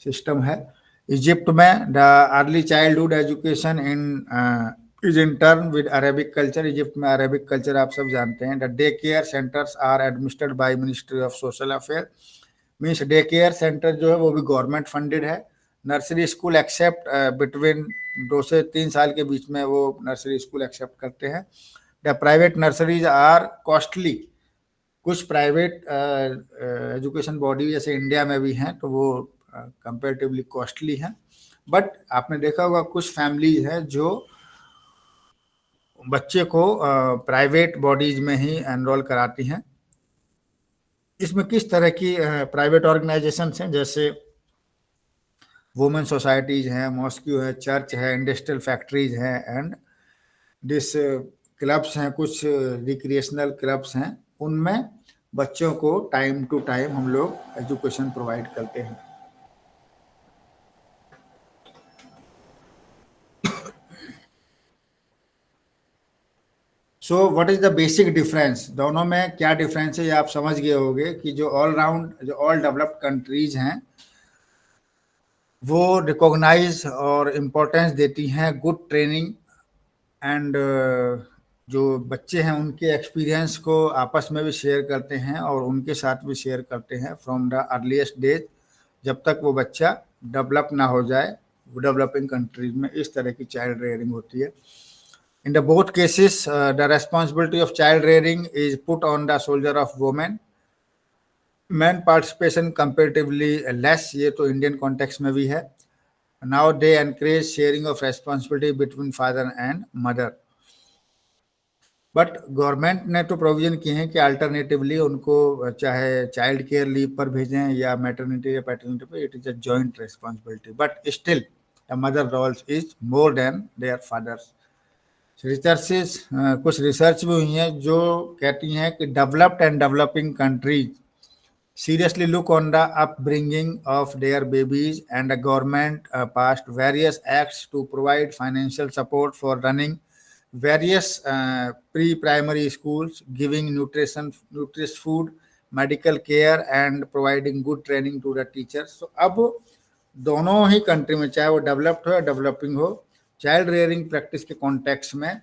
सिस्टम है। इजिप्ट में the early childhood education is in turn with Arabic culture. Egypt में अरेबिक कल्चर आप सब जानते हैं। The day care centers are administered by ministry of social affair, means day care center जो है वो भी गवर्नमेंट फंडेड है। नर्सरी स्कूल एक्सेप्ट बिटवीन 2 से 3 साल के बीच में वो नर्सरी स्कूल एक्सेप्ट करते हैं। The private nurseries are costly, कुछ प्राइवेट एजुकेशन बॉडी जैसे इंडिया में भी हैं तो वो कंपेरेटिवली कॉस्टली हैं, बट आपने देखा होगा कुछ फैमिलीज हैं जो बच्चे को प्राइवेट बॉडीज में ही एनरोल कराती हैं। इसमें किस तरह की प्राइवेट ऑर्गेनाइजेशंस हैं, जैसे वुमेन सोसाइटीज हैं, मॉस्क्यू है, चर्च है, इंडस्ट्रियल फैक्ट्रीज हैं एंड दिस क्लब्स हैं, कुछ रिक्रिएशनल क्लब्स हैं, उनमें बच्चों को टाइम टू टाइम हम लोग एजुकेशन प्रोवाइड करते हैं। So what is the basic difference, दोनों में क्या डिफरेंस है ये आप समझ गए होंगे कि जो ऑल डेवलप्ड कंट्रीज हैं वो रिकॉग्नाइज और इम्पोर्टेंस देती हैं गुड ट्रेनिंग एंड जो बच्चे हैं उनके एक्सपीरियंस को आपस में भी शेयर करते हैं और उनके साथ भी शेयर करते हैं फ्रॉम द अर्लीस्ट डेज, जब तक वो बच्चा डेवलप ना हो जाए। डेवलपिंग कंट्रीज में इस तरह की चाइल्ड रेयरिंग होती है। In the both cases, the responsibility of child rearing is put on the soldier of women. Men participation comparatively less, ये तो इंडियन कॉन्टेक्स्ट में भी है। Now they encourage sharing of responsibility between father and mother. But government ने तो provision किए हैं कि अल्टरनेटिवली उनको चाहे चाइल्ड केयर लीव पर भेजें या मैटरनिटी या पैटर्निटी पर, it is a joint responsibility, but still the mother roles is more than their fathers. Researches कुछ रिसर्च भी हुई हैं जो कहती हैं कि developed and developing countries seriously look on the upbringing of their babies, and the government passed various acts to provide financial support for running various pre-primary schools, giving nutritious food, medical care and providing good training to the teachers. So अब दोनों ही country में, चाहे वो developed हो या developing हो, child rearing practice के context में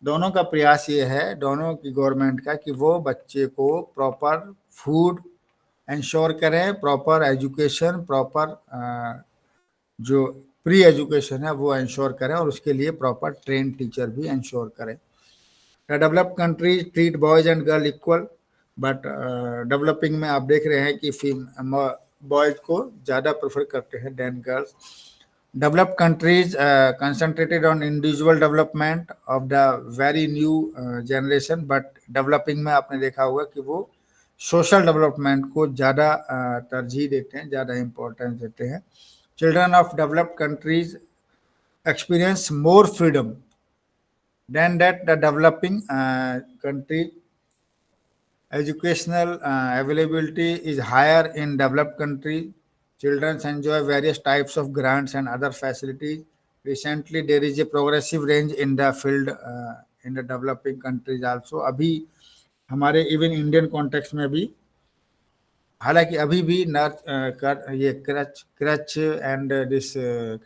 दोनों का प्रयास ये है, दोनों की गवर्नमेंट का, कि वो बच्चे को प्रॉपर फूड इंश्योर करें, प्रॉपर एजुकेशन, प्रॉपर जो प्री एजुकेशन है वो इंश्योर करें और उसके लिए प्रॉपर ट्रेन टीचर भी इंश्योर करें। Developed countries treat boys and girl equal, but developing में आप देख रहे हैं कि बॉयज को ज़्यादा प्रेफर करते हैं then girls. Developed countries concentrated on individual development of the very new generation, but developing में आपने देखा होगा कि वो सोशल डेवलपमेंट को ज़्यादा तरजीह देते हैं, ज़्यादा इम्पोर्टेंस देते हैं। Children of developed countries experience more freedom than that the developing country. Educational availability is higher in developed countries. Children enjoy various types of grants and other facilities. Recently, there is a progressive range in the field in the developing countries also. अभी हमारे even Indian context में भी, हालांकि अभी भी ये creche and this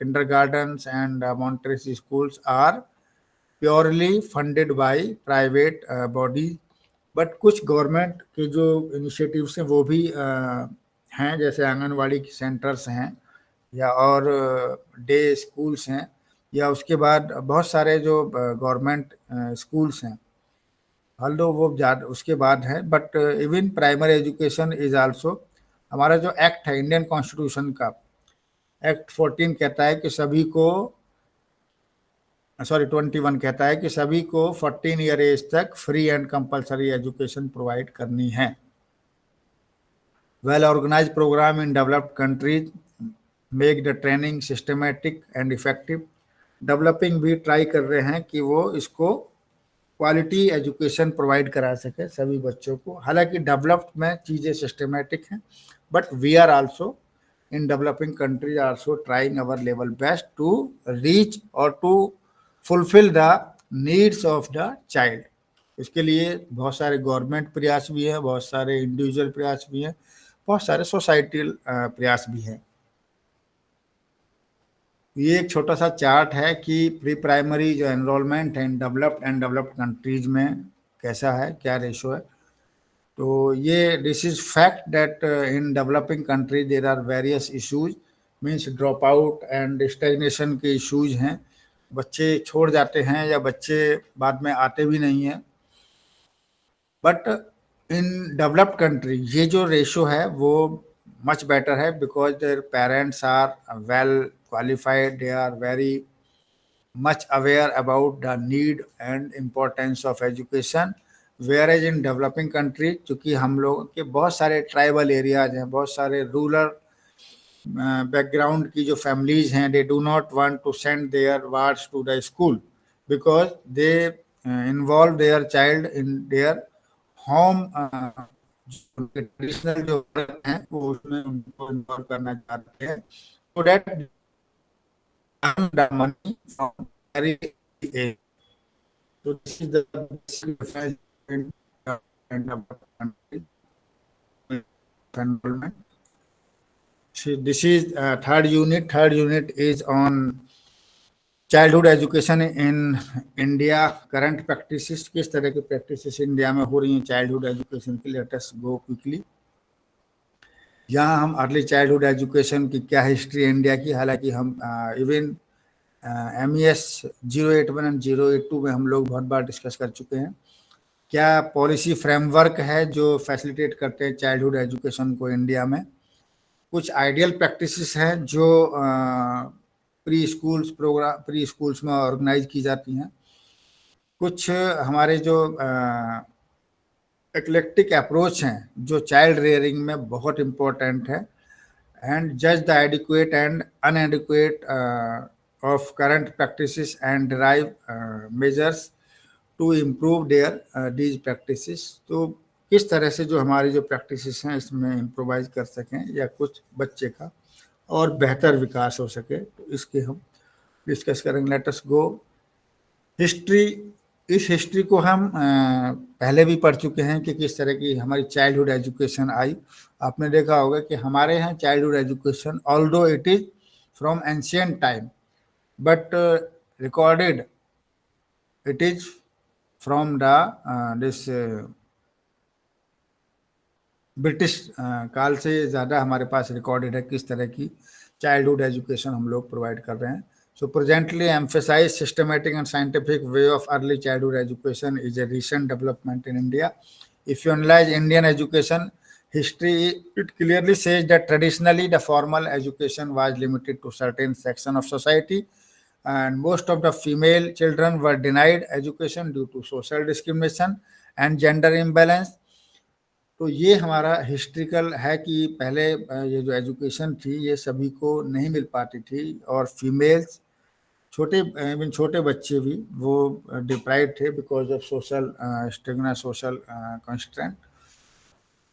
kindergartens and Montessori schools are purely funded by private body, but कुछ government के जो इनिशिएटिव्स हैं वो भी हैं, जैसे आंगनवाड़ी सेंटर्स हैं या और डे स्कूल्स हैं, या उसके बाद बहुत सारे जो गवर्नमेंट स्कूल्स हैं, ऑल्दो वो ज़्यादा उसके बाद है, but even primary education is also. हमारा जो एक्ट है इंडियन कॉन्स्टिट्यूशन का, एक्ट 14 कहता है कि सभी को 21 कहता है कि सभी को 14 ईयर एज तक free and compulsory education provide करनी है। Well organised programme in developed countries make the training systematic and effective. Developing भी ट्राई कर रहे हैं कि वो इसको क्वालिटी एजुकेशन प्रोवाइड करा सके सभी बच्चों को। हालांकि डेवलप्ड में चीज़ें सिस्टमेटिक हैं, but we are also in developing countries also trying our level best to reach or to fulfill the needs of the child। इसके लिए बहुत सारे गवर्नमेंट प्रयास भी हैं, बहुत सारे इंडिविजुअल प्रयास भी हैं, बहुत सारे सोसाइटल प्रयास भी हैं। ये एक छोटा सा चार्ट है कि प्री प्राइमरी जो एनरोलमेंट है in developed and developed countries में कैसा है, क्या रेशो है। तो ये this is fact that in developing country there are various issues, means drop out and stagnation के इश्यूज हैं, बच्चे छोड़ जाते हैं या बच्चे बाद में आते भी नहीं हैं। बट इन डेवलप्ड कंट्री ये जो रेशो है वो मच बेटर है, because their parents are well qualified, they are very much aware about the need and importance of education. Whereas in developing country, चूँकि हम लोग के बहुत सारे ट्राइबल एरियाज हैं, बहुत सारे रूरल बैकग्राउंड की जो फैमिलीज हैं, they do not want to send their wards to the school because they involve their child in their home. Traditional जो हैं वो उसमें उनको इन्वॉल्व करना चाहते हैं, so that the money from very age. So this is the basic difference in enrollment. So this is third unit. Third unit is on childhood education in India. Current practices, किस तरह की practices India में हो रही हैं childhood education की। Let us go quickly. यहाँ हम अर्ली चाइल्डहुड एजुकेशन की क्या हिस्ट्री है इंडिया की, हालांकि हम इवन MES 081 एंड 082 में हम लोग बहुत बार डिस्कस कर चुके हैं। क्या पॉलिसी फ्रेमवर्क है जो फैसिलिटेट करते हैं चाइल्डहुड एजुकेशन को इंडिया में। कुछ आइडियल प्रैक्टिसेस हैं जो प्री स्कूल्स में ऑर्गेनाइज की जाती हैं। कुछ हमारे जो एक्लेक्टिक अप्रोच हैं जो चाइल्ड रेयरिंग में बहुत इम्पोर्टेंट है, एंड जज the adequate and unadequate of current practices and derive measures to improve their these practices। तो किस तरह से जो हमारी जो प्रैक्टिसेस हैं इसमें इम्प्रोवाइज कर सकें या कुछ बच्चे का और बेहतर विकास हो सके, तो इसके हम डिस्कस करेंगे। लेट अस गो हिस्ट्री। इस हिस्ट्री को हम पहले भी पढ़ चुके हैं कि किस तरह की हमारी चाइल्डहुड एजुकेशन आई। आपने देखा होगा कि हमारे यहाँ childhood education although it is from ancient time, but recorded it is from the this British काल से ज़्यादा हमारे पास रिकॉर्डेड है किस तरह की चाइल्डहुड एजुकेशन हम लोग प्रोवाइड कर रहे हैं। So presently emphasise systematic and scientific way of early childhood education is a recent development in India. If you analyse Indian education history, it clearly says that traditionally the formal education was limited to certain section of society, and most of the female children were denied education due to social discrimination and gender imbalance. तो ये हमारा historical है कि पहले ये जो education थी ये सभी को नहीं मिल पाती थी, और फीमेल्स छोटे इवन छोटे बच्चे भी वो डिप्राइव थे because of social stigma, social constraint.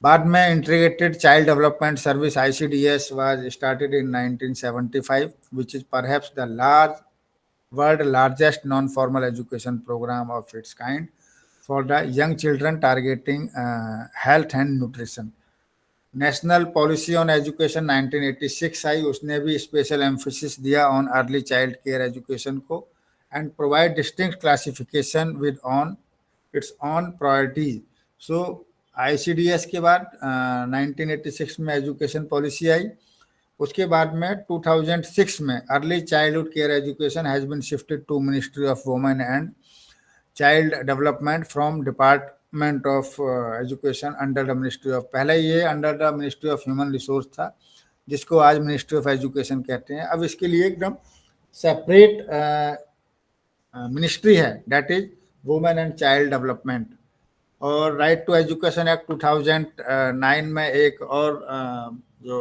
बाद में integrated child development service ICDS was started in 1975, which is perhaps the world largest non-formal education program of its kind for the young children, targeting health and nutrition. National policy on education 1986 आई, उसने भी special emphasis दिया on early child care education को, and provide distinct classification with on its on priorities. So ICDS के बाद 1986 में education policy आई। उसके बाद में 2006 में early childhood care education has been shifted to ministry of women and child development from department of education under the ministry of, पहले ये under the ministry of human resource था, जिसको आज मिनिस्ट्री ऑफ एजुकेशन कहते हैं। अब इसके लिए एकदम सेपरेट मिनिस्ट्री है, that is women and child development. और राइट टू एजुकेशन एक्ट 2009 में एक और जो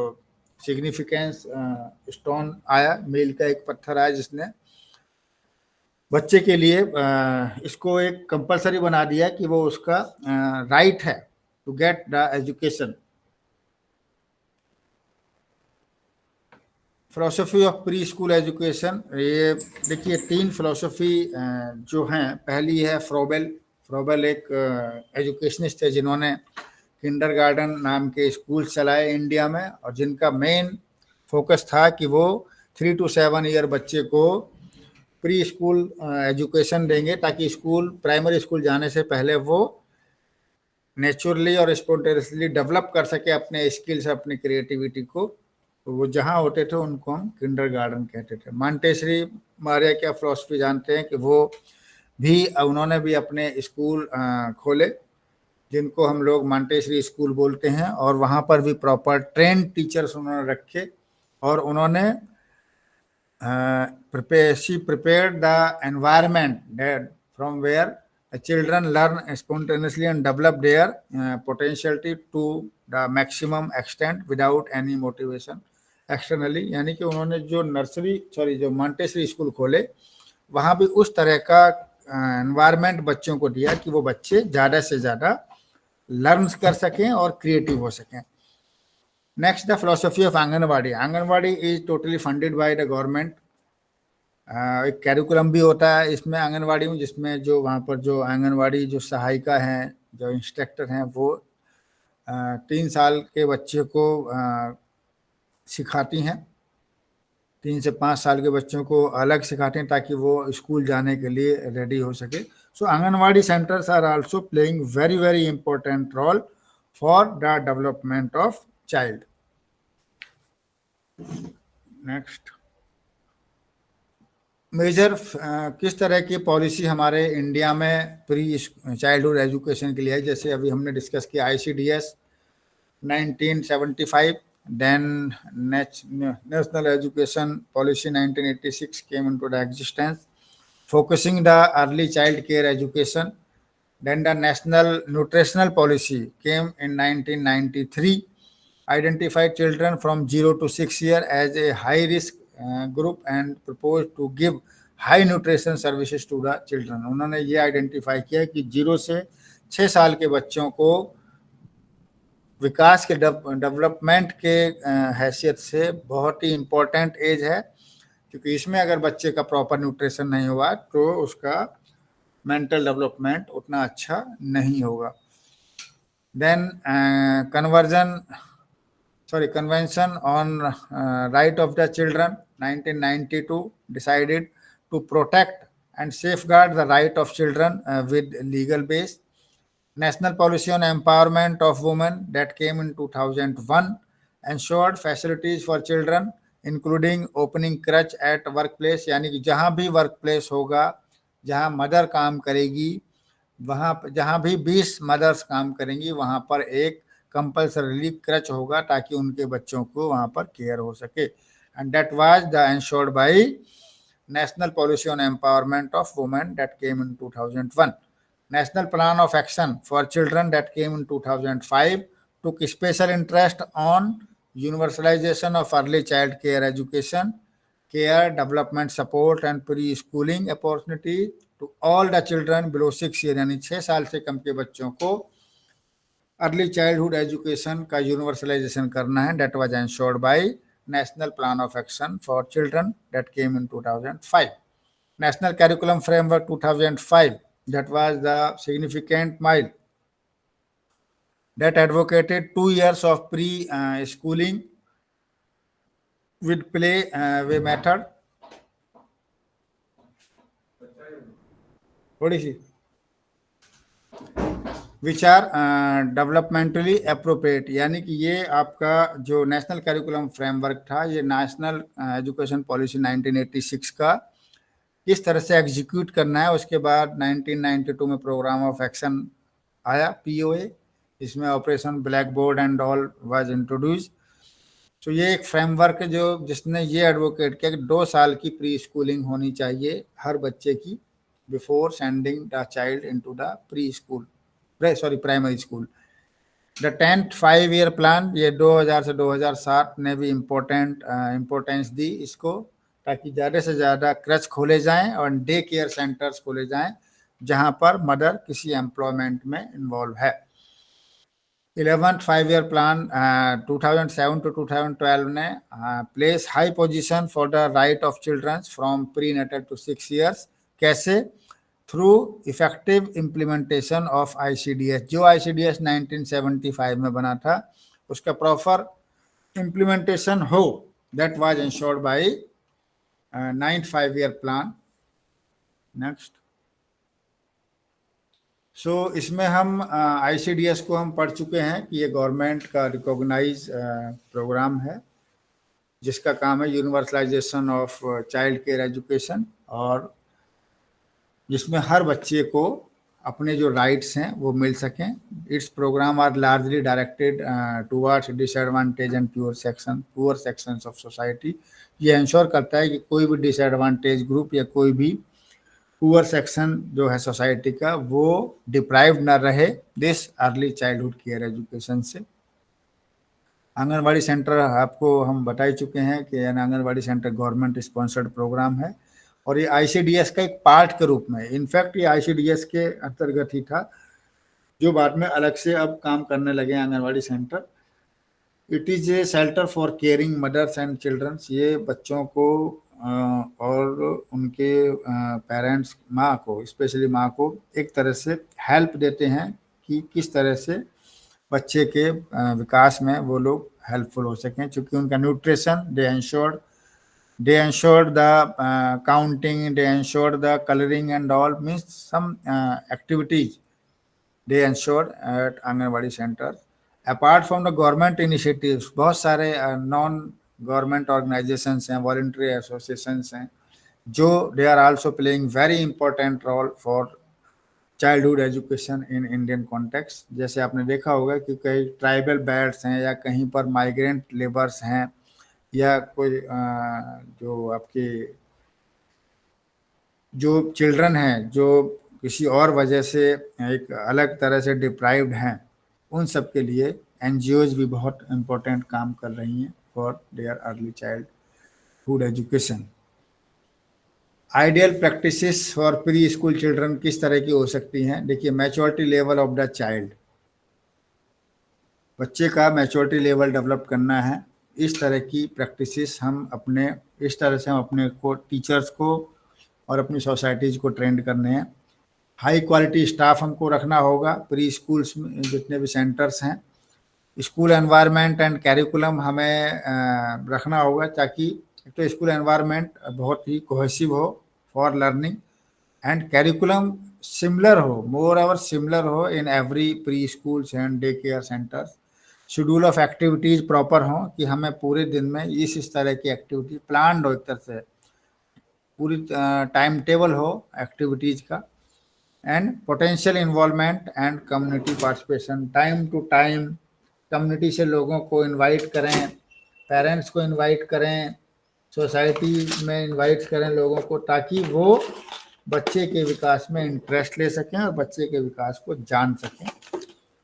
सिग्निफिकेंस स्टोन आया, मील का एक पत्थर आया, जिसने बच्चे के लिए इसको एक कंपलसरी बना दिया कि वो उसका राइट है to get the education. Philosophy of pre school education, ये देखिए 3 फिलोसफी जो हैं। पहली है फ्रोबेल एक एजुकेशनिस्ट है जिन्होंने किंडरगार्टन नाम के स्कूल चलाए इंडिया में, और जिनका मेन फोकस था कि वो 3 to 7 ईयर बच्चे को प्री स्कूल एजुकेशन देंगे, ताकि स्कूल प्राइमरी स्कूल जाने से पहले वो नेचुरली और स्पॉन्टेनियसली डेवलप कर सके अपने स्किल्स, अपनी क्रिएटिविटी को। तो वो जहाँ होते थे उनको हम किंडरगार्टन कहते थे। मॉन्टेसरी मारिया क्या फिलोसफी जानते हैं कि वो भी, उन्होंने भी अपने स्कूल खोले जिनको हम लोग मॉन्टेसरी स्कूल बोलते हैं, और वहाँ पर भी प्रॉपर ट्रेन टीचर्स उन्होंने रखे, और उन्होंने prepared the environment that from where children learn spontaneously and develop their potentiality to the maximum extent without any motivation externally। यानी कि उन्होंने जो मॉन्टेसरी स्कूल खोले, वहाँ भी उस तरह का एनवायरनमेंट बच्चों को दिया कि वो बच्चे ज़्यादा से ज़्यादा लर्न कर सकें और क्रिएटिव हो सकें। Next, the philosophy of anganwadi. Anganwadi is totally funded by the government. एक कैरिकुलम भी होता है इसमें आंगनवाड़ी में, जिसमें जो वहाँ पर जो आंगनवाड़ी जो सहायिका हैं, जो इंस्ट्रक्टर हैं, वो 3 साल के बच्चे को सिखाती हैं, 3 से 5 साल के बच्चों को अलग सिखाते हैं ताकि वो स्कूल जाने के लिए रेडी हो सके। So anganwadi centres are also playing very very important role for the development of child. Next, major किस तरह की पॉलिसी हमारे इंडिया में प्री चाइल्डहुड एजुकेशन के लिए है। जैसे अभी हमने डिस्कस किया ICDS 1975, then national education policy 1986 came into the existence, focusing the early child care education. Then the national nutritional policy came in 1993, identified children from 0 to 6 years as a high risk group and proposed to give high nutrition services to the children। उन्होंने ये identify किया कि 0 से 6 साल के बच्चों को विकास के डेवलपमेंट के हैसियत से बहुत ही इम्पोर्टेंट एज है, क्योंकि इसमें अगर बच्चे का प्रॉपर न्यूट्रिशन नहीं हुआ तो उसका मेंटल डेवलपमेंट उतना अच्छा नहीं होगा। Then convention on right of the children 1992 decided to protect and safeguard the right of children with legal base. National policy on empowerment of women that came in 2001 ensured facilities for children including opening crèche at workplace। यानी कि जहाँ भी work place होगा, जहाँ mother काम करेगी, वहाँ जहाँ भी 20 मदर्स काम करेंगी, वहाँ पर एक कंपल्सरीली क्रच होगा ताकि उनके बच्चों को वहाँ पर केयर हो सके। And that was the ensured by national policy on empowerment of women that came in 2001। National Plan of Action for Children that came in 2005 took special interest on universalization of early child care education, care, development support and pre-schooling opportunity to all the children below 6 years, यानी 6 साल से कम के बच्चों को early childhood education का universalization करना है. That was ensured by National Plan of Action for Children that came in 2005. National Curriculum Framework 2005, that was the significant mile that advocated 2 years of pre-schooling with play way method. What is it? Which are developmentally appropriate. यानी कि ये आपका जो national curriculum framework था, ये national education policy 1986 का किस तरह से एग्जीक्यूट करना है. उसके बाद 1992 में प्रोग्राम ऑफ एक्शन आया, POA. इसमें operation black board and all was introduce. तो ये एक फ्रेमवर्क है जो जिसने ये एडवोकेट किया कि 2 साल की प्री स्कूलिंग होनी चाहिए हर बच्चे की before sending the child into the primary school. The 10th 5-year plan, ये 2000 से 2007 ने भी इम्पोर्टेंस दी इसको, ताकि ज़्यादा से ज़्यादा क्रच खोले जाएं और डे केयर सेंटर्स खोले जाएं जहां पर मदर किसी एम्प्लॉयमेंट में इन्वॉल्व है. 11th 5-year प्लान 2007 to 2012 ने place high position for the right of children from pre natal to 6 years. कैसे? Through effective implementation of ICDS. जो ICDS 1975 में बना था उसका प्रॉपर इम्प्लीमेंटेशन हो, that was ensured by 9th 5-year plan. Next. So इसमें हम ICDS को हम पढ़ चुके हैं कि ये गवर्नमेंट का रिकॉग्नाइज प्रोग्राम है जिसका काम है universalization of child care education, और जिसमें हर बच्चे को अपने जो राइट्स हैं वो मिल सकें. Its programme are largely directed towards disadvantage and poor sections of society. ये इंश्योर करता है कि कोई भी डिसएडवांटेज ग्रुप या कोई भी पुअर सेक्शन जो है सोसाइटी का वो डिप्राइव्ड ना रहे this early childhood care education से. आंगनबाड़ी सेंटर आपको हम बता ही चुके हैं कि anganwadi centre government sponsored programme है और ये ICDS का एक पार्ट के रूप में, इनफैक्ट ये ICDS के अंतर्गत ही था जो बाद में अलग से अब काम करने लगे anganwadi centre. It is a shelter for caring mothers and childrens. ये बच्चों को और उनके पेरेंट्स, माँ को, स्पेशली माँ को एक तरह से हेल्प देते हैं कि किस तरह से बच्चे के विकास में वो लोग हेल्पफुल हो सकें, क्योंकि उनका nutrition they ensured the counting, they ensured the coloring and all, means some activities they ensured at Anganwadi centers. Apart from the government initiatives, बहुत सारे non government organizations हैं, voluntary associations हैं जो they are also playing very important role for childhood education in Indian context. जैसे आपने देखा होगा कि कई ट्राइबल बेल्ट्स हैं या कहीं पर माइग्रेंट लेबर्स हैं या कोई जो आपके जो चिल्ड्रन हैं जो किसी और वजह से एक अलग तरह से डिप्राइव्ड हैं, उन सब के लिए NGOs भी बहुत इम्पोर्टेंट काम कर रही हैं for their early childhood education. Ideal practices for pre school children किस तरह की हो सकती हैं? देखिए, maturity level of the child, बच्चे का मैच्योरिटी लेवल डेवलप करना है. इस तरह की प्रैक्टिसेस हम अपने को, टीचर्स को और अपनी सोसाइटीज़ को ट्रेंड करने हैं. हाई क्वालिटी स्टाफ हमको रखना होगा प्री स्कूल्स में जितने भी सेंटर्स हैं. स्कूल एनवायरनमेंट एंड कैरिकुलम हमें रखना होगा ताकि तो स्कूल एनवायरनमेंट बहुत ही कोहेसिव हो for learning and curriculum similar हो, मोर ओवर सिमिलर हो in every pre schools and day care centres. Schedule of activities proper हो कि हमें पूरे दिन में इस तरह की एक्टिविटी प्लान्ड हो, एक तरह से पूरी टाइम टेबल हो एक्टिविटीज़ का. And potential involvement and community participation, time to time community से लोगों को इनवाइट करें, पेरेंट्स को इनवाइट करें, सोसाइटी में इनवाइट करें लोगों को, ताकि वो बच्चे के विकास में इंटरेस्ट ले सकें और बच्चे के विकास को जान सकें।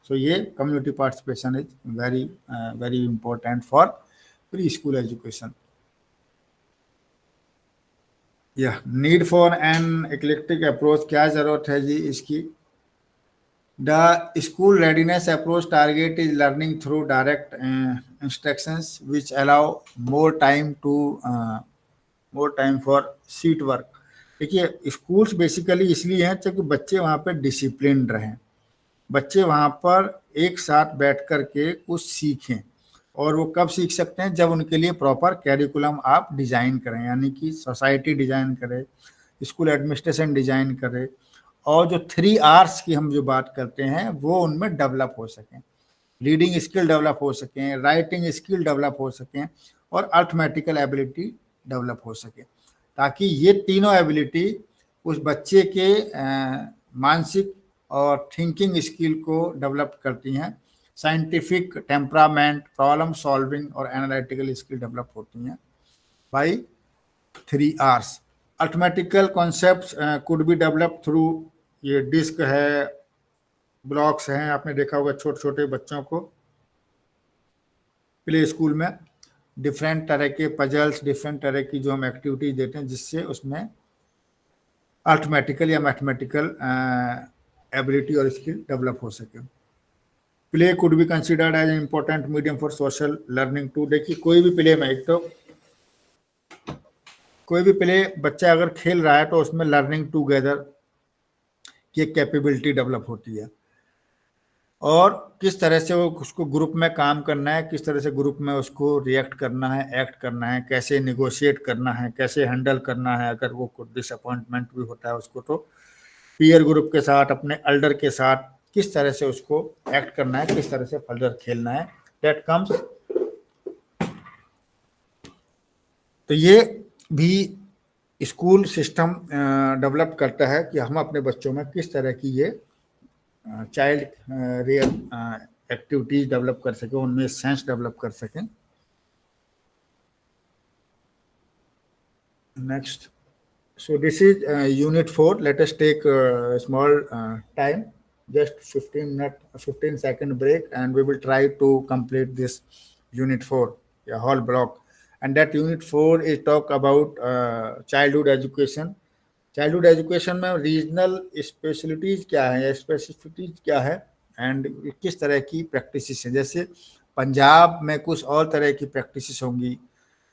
सो ये community participation is very very important for pre school education. यह need for an eclectic approach, क्या जरूरत है जी इसकी? The school readiness approach target is learning through direct instructions which allow more time for seat work. देखिए schools basically इसलिए हैं ताकि बच्चे वहाँ पे डिसिप्लिन रहें, बच्चे वहाँ पर एक साथ बैठ कर के कुछ सीखें। और वो कब सीख सकते हैं? जब उनके लिए प्रॉपर कैरिकुलम आप डिजाइन करें, यानी कि सोसाइटी डिजाइन करें, स्कूल एडमिनिस्ट्रेशन डिजाइन करे, और जो 3 आर्स की हम जो बात करते हैं वो उनमें डेवलप हो सकें, रीडिंग स्किल डेवलप हो सकें, राइटिंग स्किल डेवलप हो सकें, और अर्थमेटिकल एबिलिटी डेवलप हो सके, ताकि ये तीनों एबिलिटी उस बच्चे के मानसिक और थिंकिंग स्किल को डेवलप करती हैं। साइंटिफिक टेम्परामेंट, प्रॉब्लम सॉल्विंग और एनालिटिकल स्किल डेवलप होती हैं by 3 R's. Arithmetical concepts could be develop through, ये डिस्क है, ब्लॉक्स हैं, आपने देखा होगा छोटे छोटे बच्चों को प्ले स्कूल में डिफरेंट तरह के पजल्स, डिफरेंट तरह की जो हम एक्टिविटीज देते हैं जिससे उसमें अर्थमेटिकल या मैथमेटिकल एबिलिटी और स्किल डेवलप हो सके। Play could be considered as an important medium for social learning too. देखिए कोई भी प्ले में, एक तो कोई भी प्ले बच्चा अगर खेल रहा है तो उसमें लर्निंग टूगेदर की एक कैपेबिलिटी डेवलप होती है, और किस तरह से वो उसको ग्रुप में काम करना है, किस तरह से ग्रुप में उसको रिएक्ट करना है, एक्ट करना है, कैसे निगोशिएट करना है, कैसे हैंडल करना है। अगर वो कुछ डिसअपॉइंटमेंट भी होता है उसको, तो पीयर ग्रुप के साथ, अपने एल्डर के साथ किस तरह से उसको एक्ट करना है, किस तरह से फर्दर खेलना है, दैट कम्स। तो ये भी स्कूल सिस्टम डेवलप करता है कि हम अपने बच्चों में किस तरह की ये चाइल्ड रियल एक्टिविटीज डेवलप कर सकें, उनमें सेंस डेवलप कर सकें। Next, so this is unit 4. Let us take a small time, just 15-second break, and we will try to complete this unit 4, a whole block. And that unit 4 is talk about childhood education. Childhood education में regional specialities क्या है या स्पेसिफिटीज क्या है, and किस तरह की practices हैं। जैसे पंजाब में कुछ और तरह की प्रैक्टिसेस होंगी,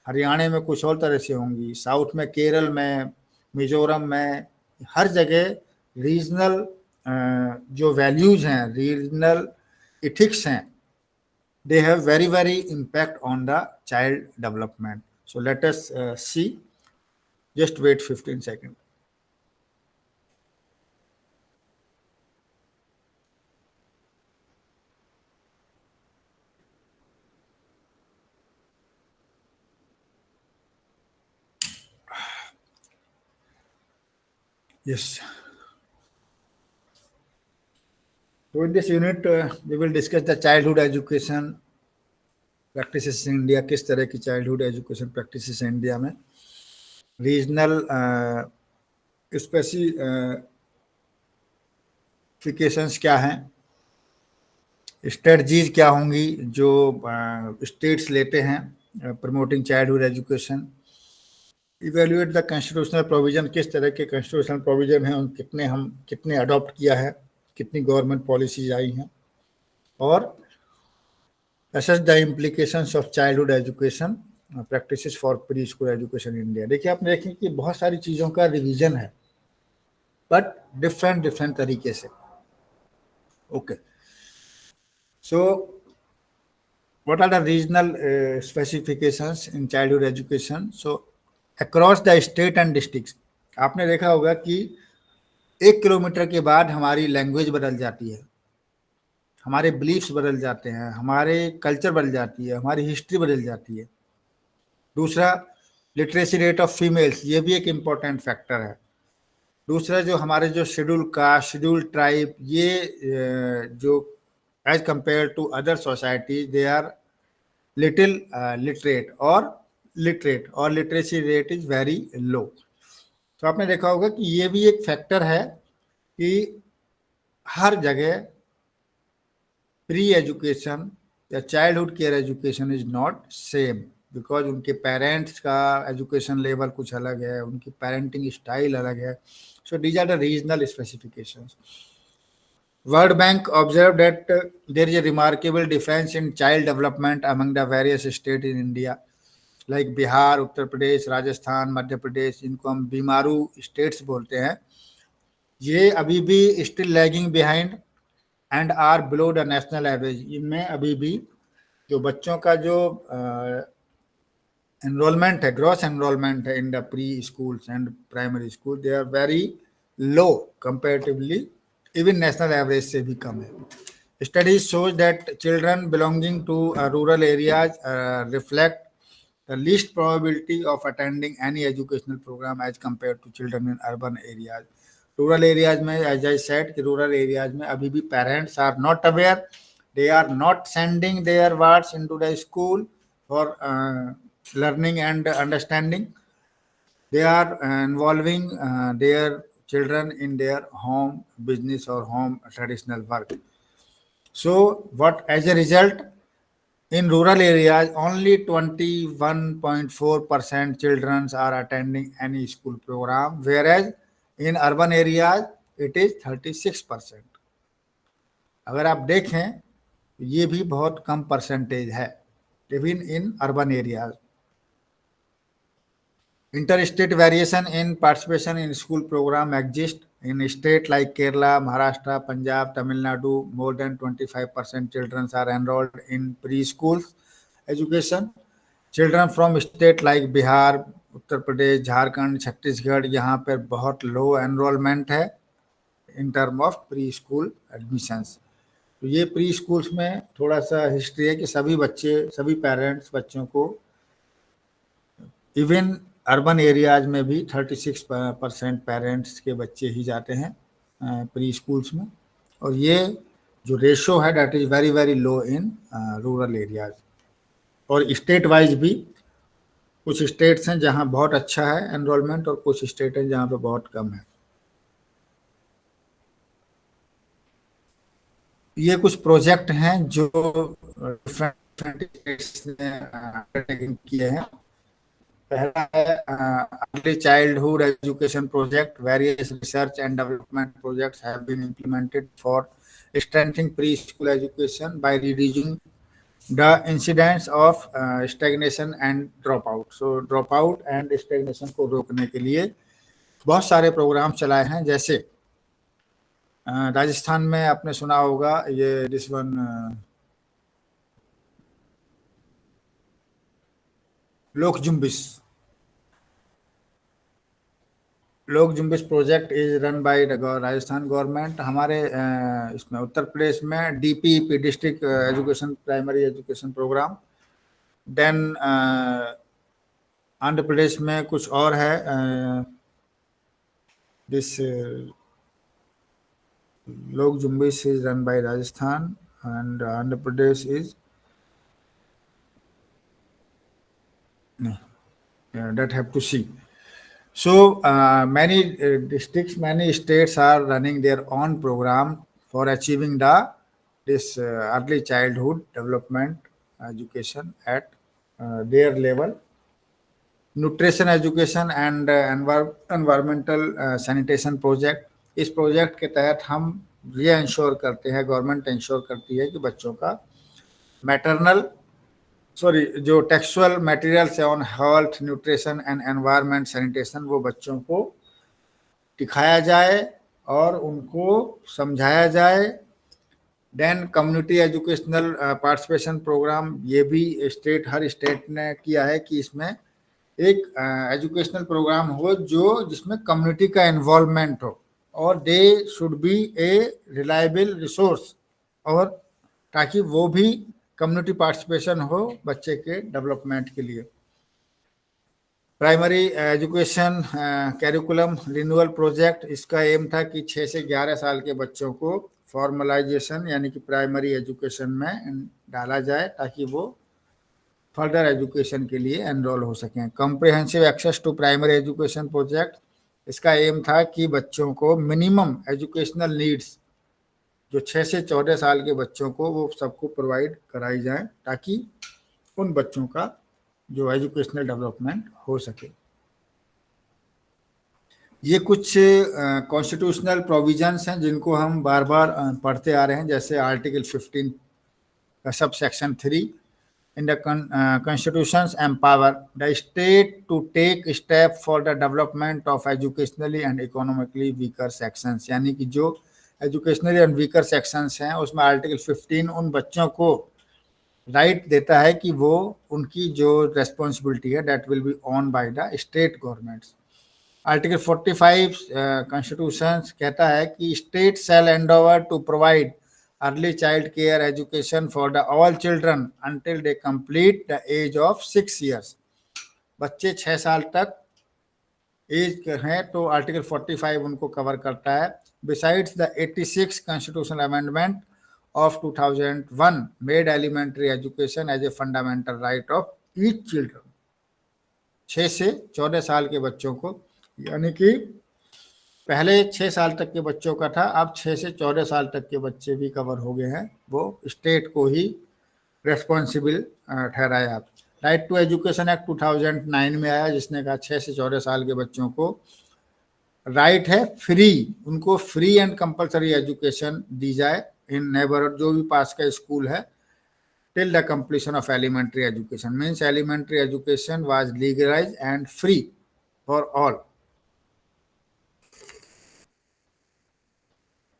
हरियाणा में कुछ और तरह से होंगी, साउथ में, केरल में, मिजोरम में, हर जगह रीजनल जो वैल्यूज हैं, रीजनल इथिक्स हैं, they have very very impact on the child development. So let us see, just wait 15 seconds. Yes. So in this unit, we will discuss the childhood education practices in India. किस तरह की childhood education practices हैं India में, regional specifications क्या हैं, strategies क्या होंगी जो स्टेट्स लेते हैं promoting childhood education, evaluate the constitutional provision, किस तरह के कॉन्स्टिट्यूशनल प्रोविजन हैं, कितने अडॉप्ट किया है, कितनी गवर्नमेंट पॉलिसीज आई हैं, और assess the implications of childhood education practices for preschool education in India. देखिए आपने देखें कि बहुत सारी चीज़ों का रिवीजन है, बट डिफरेंट तरीके से। Okay, so what are the regional specifications in childhood education? So across the state and districts, आपने देखा होगा कि 1 किलोमीटर के बाद हमारी लैंग्वेज बदल जाती है, हमारे बिलीफ्स बदल जाते हैं, हमारे कल्चर बदल जाती है, हमारी हिस्ट्री बदल जाती है। दूसरा, लिटरेसी रेट ऑफ फीमेल्स, ये भी एक इम्पॉर्टेंट फैक्टर है। दूसरा, जो हमारे जो शेड्यूल कास्ट, शेड्यूल ट्राइब, ये जो as compare to other societies they are little literate और literacy rate is very low. तो आपने देखा होगा कि ये भी एक फैक्टर है कि हर जगह प्री एजुकेशन या childhood care education is not same, because उनके पेरेंट्स का एजुकेशन लेवल कुछ अलग है, उनकी पेरेंटिंग स्टाइल अलग है. So these are the regional specifications. World Bank observed that there is a remarkable difference in child development among the various states in India, like Bihar, Uttar Pradesh, Rajasthan, Madhya Pradesh. इनको हम बीमारू states बोलते हैं. ये अभी भी still lagging behind and are below the national average. इनमें अभी भी जो बच्चों का जो एनरोलमेंट है, ग्रॉस एनरोलमेंट है in the pre schools and primary school, they are very low comparatively, even national average से भी कम है. Studies shows that children belonging to rural areas reflect the least probability of attending any educational program as compared to children in urban areas. Rural areas में, as I said, कि rural areas में अभी भी parents are not aware, they are not sending their wards into the school for learning and understanding. They are involving their children in their home business or home traditional work. So what, as a result, in rural areas only 21.4% children are attending any school program, whereas in urban areas it is 36%. अगर आप देखें तो ये भी बहुत कम percentage है even in urban areas. Interstate variation in participation in school program exists. In states like Kerala, Maharashtra, Punjab, Tamil Nadu, more than 25% children are enrolled in preschool education. Children from states like Bihar, Uttar Pradesh, Jharkhand, Chhattisgarh, यहाँ पर बहुत लो enrolment है in term of pre school admissions. तो ये pre schools में थोड़ा सा history है कि सभी बच्चे, सभी पेरेंट्स बच्चों को, इवन अर्बन एरियाज में भी 36% पेरेंट्स के बच्चे ही जाते हैं प्री स्कूल्स में. और ये जो रेशो है that is very very low in rural areas. और स्टेट वाइज भी कुछ स्टेट्स हैं जहां बहुत अच्छा है एनरोलमेंट और कुछ स्टेट हैं जहां पे बहुत कम है. ये कुछ प्रोजेक्ट हैं जो डिफरेंट स्टेट्स ने अंडरटेकिंग किए हैं. पहला है early childhood education project. Various research and development projects have been implemented for strengthening pre school education by reducing the incidence of stagnation and dropout. So dropout and stagnation को रोकने के लिए बहुत सारे प्रोग्राम चलाए हैं. जैसे राजस्थान में आपने सुना होगा ये this one Lok Jumbish project is run by Rajasthan government. हमारे इसमें उत्तर प्रदेश में DPP, district education primary education programme. Then Andhra Pradesh में कुछ और है, this Lok Jumbish is run by Rajasthan and Andhra Pradesh is that have to see. So many districts, many states are running their own program for achieving this early childhood development education at their level. Nutrition education and environmental sanitation project. इस project के तहत हम ये ensure करते हैं, government ensure करती है कि बच्चों का जो टेक्सुअल मटेरियल्स है on health, nutrition and environment sanitation, वो बच्चों को दिखाया जाए और उनको समझाया जाए. Then community educational participation programme, ये भी हर स्टेट ने किया है कि इसमें एक एजुकेशनल प्रोग्राम हो जिसमें कम्युनिटी का इन्वॉल्वमेंट हो और दे should B a reliable resource, और ताकि वो भी कम्युनिटी पार्टिसिपेशन हो बच्चे के डेवलपमेंट के लिए. Primary education curriculum renewal project, इसका एम था कि 6 से 11 साल के बच्चों को फॉर्मलाइजेशन यानी कि प्राइमरी एजुकेशन में डाला जाए ताकि वो फर्दर एजुकेशन के लिए एनरोल हो सकें. Comprehensive access to primary education project इसका एम था कि बच्चों को मिनिमम एजुकेशनल नीड्स जो 6 से 14 साल के बच्चों को वो सबको प्रोवाइड कराई जाए ताकि उन बच्चों का जो एजुकेशनल डेवलपमेंट हो सके। ये कुछ कॉन्स्टिट्यूशनल प्रोविजंस हैं जिनको हम बार बार पढ़ते आ रहे हैं, जैसे आर्टिकल 15 का sub section 3 in the constitutions empower the state to take step for the development of educationally and economically weaker sections। यानी कि जो एजुकेशनली एंड वीकर सेक्शंस हैं उसमें आर्टिकल 15 उन बच्चों को राइट देता है कि वो उनकी जो रेस्पॉन्सिबिलिटी है that will be on by the state governments. Article 45 constitution कहता है कि state shall endeavour to provide early child care education for the all children until they complete the age of 6 years। बच्चे 6 साल तक as हैं तो article 45 उनको cover करता है। Besides the 86 constitutional amendment of 2001 made elementary education as a fundamental right of each children. 6 से 14 साल के बच्चों को, यानी कि पहले 6 साल तक के बच्चों का था, अब 6 से 14 साल तक के बच्चे भी कवर हो गए हैं, वो स्टेट को ही रेस्पॉन्सिबल ठहराया। राइट टू एजुकेशन एक्ट 2009 में आया जिसने कहा 6 से 14 साल के बच्चों को राइट है फ्री, उनको फ्री एंड कंपलसरी एजुकेशन दी जाए इन नेबरहुड जो भी पास का स्कूल है till the completion of elementary education. Means elementary education was legalize and free for all.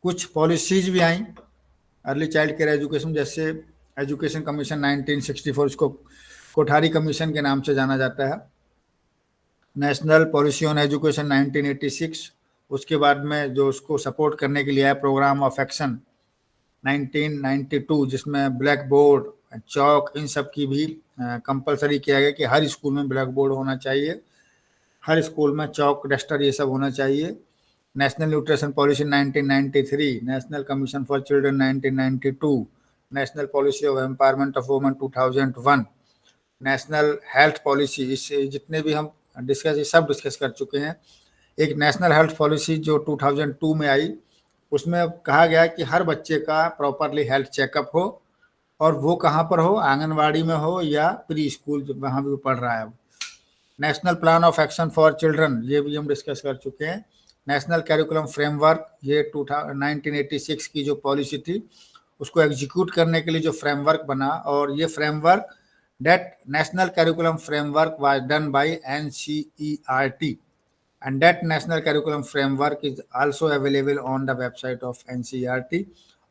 कुछ पॉलिसीज भी आई अर्ली चाइल्ड केयर एजुकेशन, जैसे एजुकेशन कमीशन 1964, उसको कोठारी कमीशन के नाम से जाना जाता है। नेशनल पॉलिसी ऑन एजुकेशन 1986, उसके बाद में जो उसको सपोर्ट करने के लिए आया प्रोग्राम ऑफ एक्शन 1992 जिसमें ब्लैक बोर्ड, चौक, इन सब की भी कंपलसरी किया गया कि हर स्कूल में ब्लैक बोर्ड होना चाहिए, हर स्कूल में चौक, डस्टर, ये सब होना चाहिए। National nutrition policy 1993, national commission for children 1992, national policy of empowerment of women 2001, national health policy, इससे जितने भी हम सब डिस्कस कर चुके हैं। एक नेशनल हेल्थ पॉलिसी जो 2002 में आई, उसमें कहा गया कि हर बच्चे का प्रॉपरली हेल्थ चेकअप हो, और वो कहाँ पर हो, आंगनवाड़ी में हो या प्री स्कूल वहाँ भी पढ़ रहा है। National plan of action for children, ये भी हम डिस्कस कर चुके हैं। नेशनल कैरिकुलम फ्रेमवर्क, ये 1986 की जो पॉलिसी थी उसको एग्जीक्यूट करने के लिए जो फ्रेमवर्क बना, और ये framework that national curriculum framework was done by NCERT and that national curriculum framework is also available on the website of NCERT,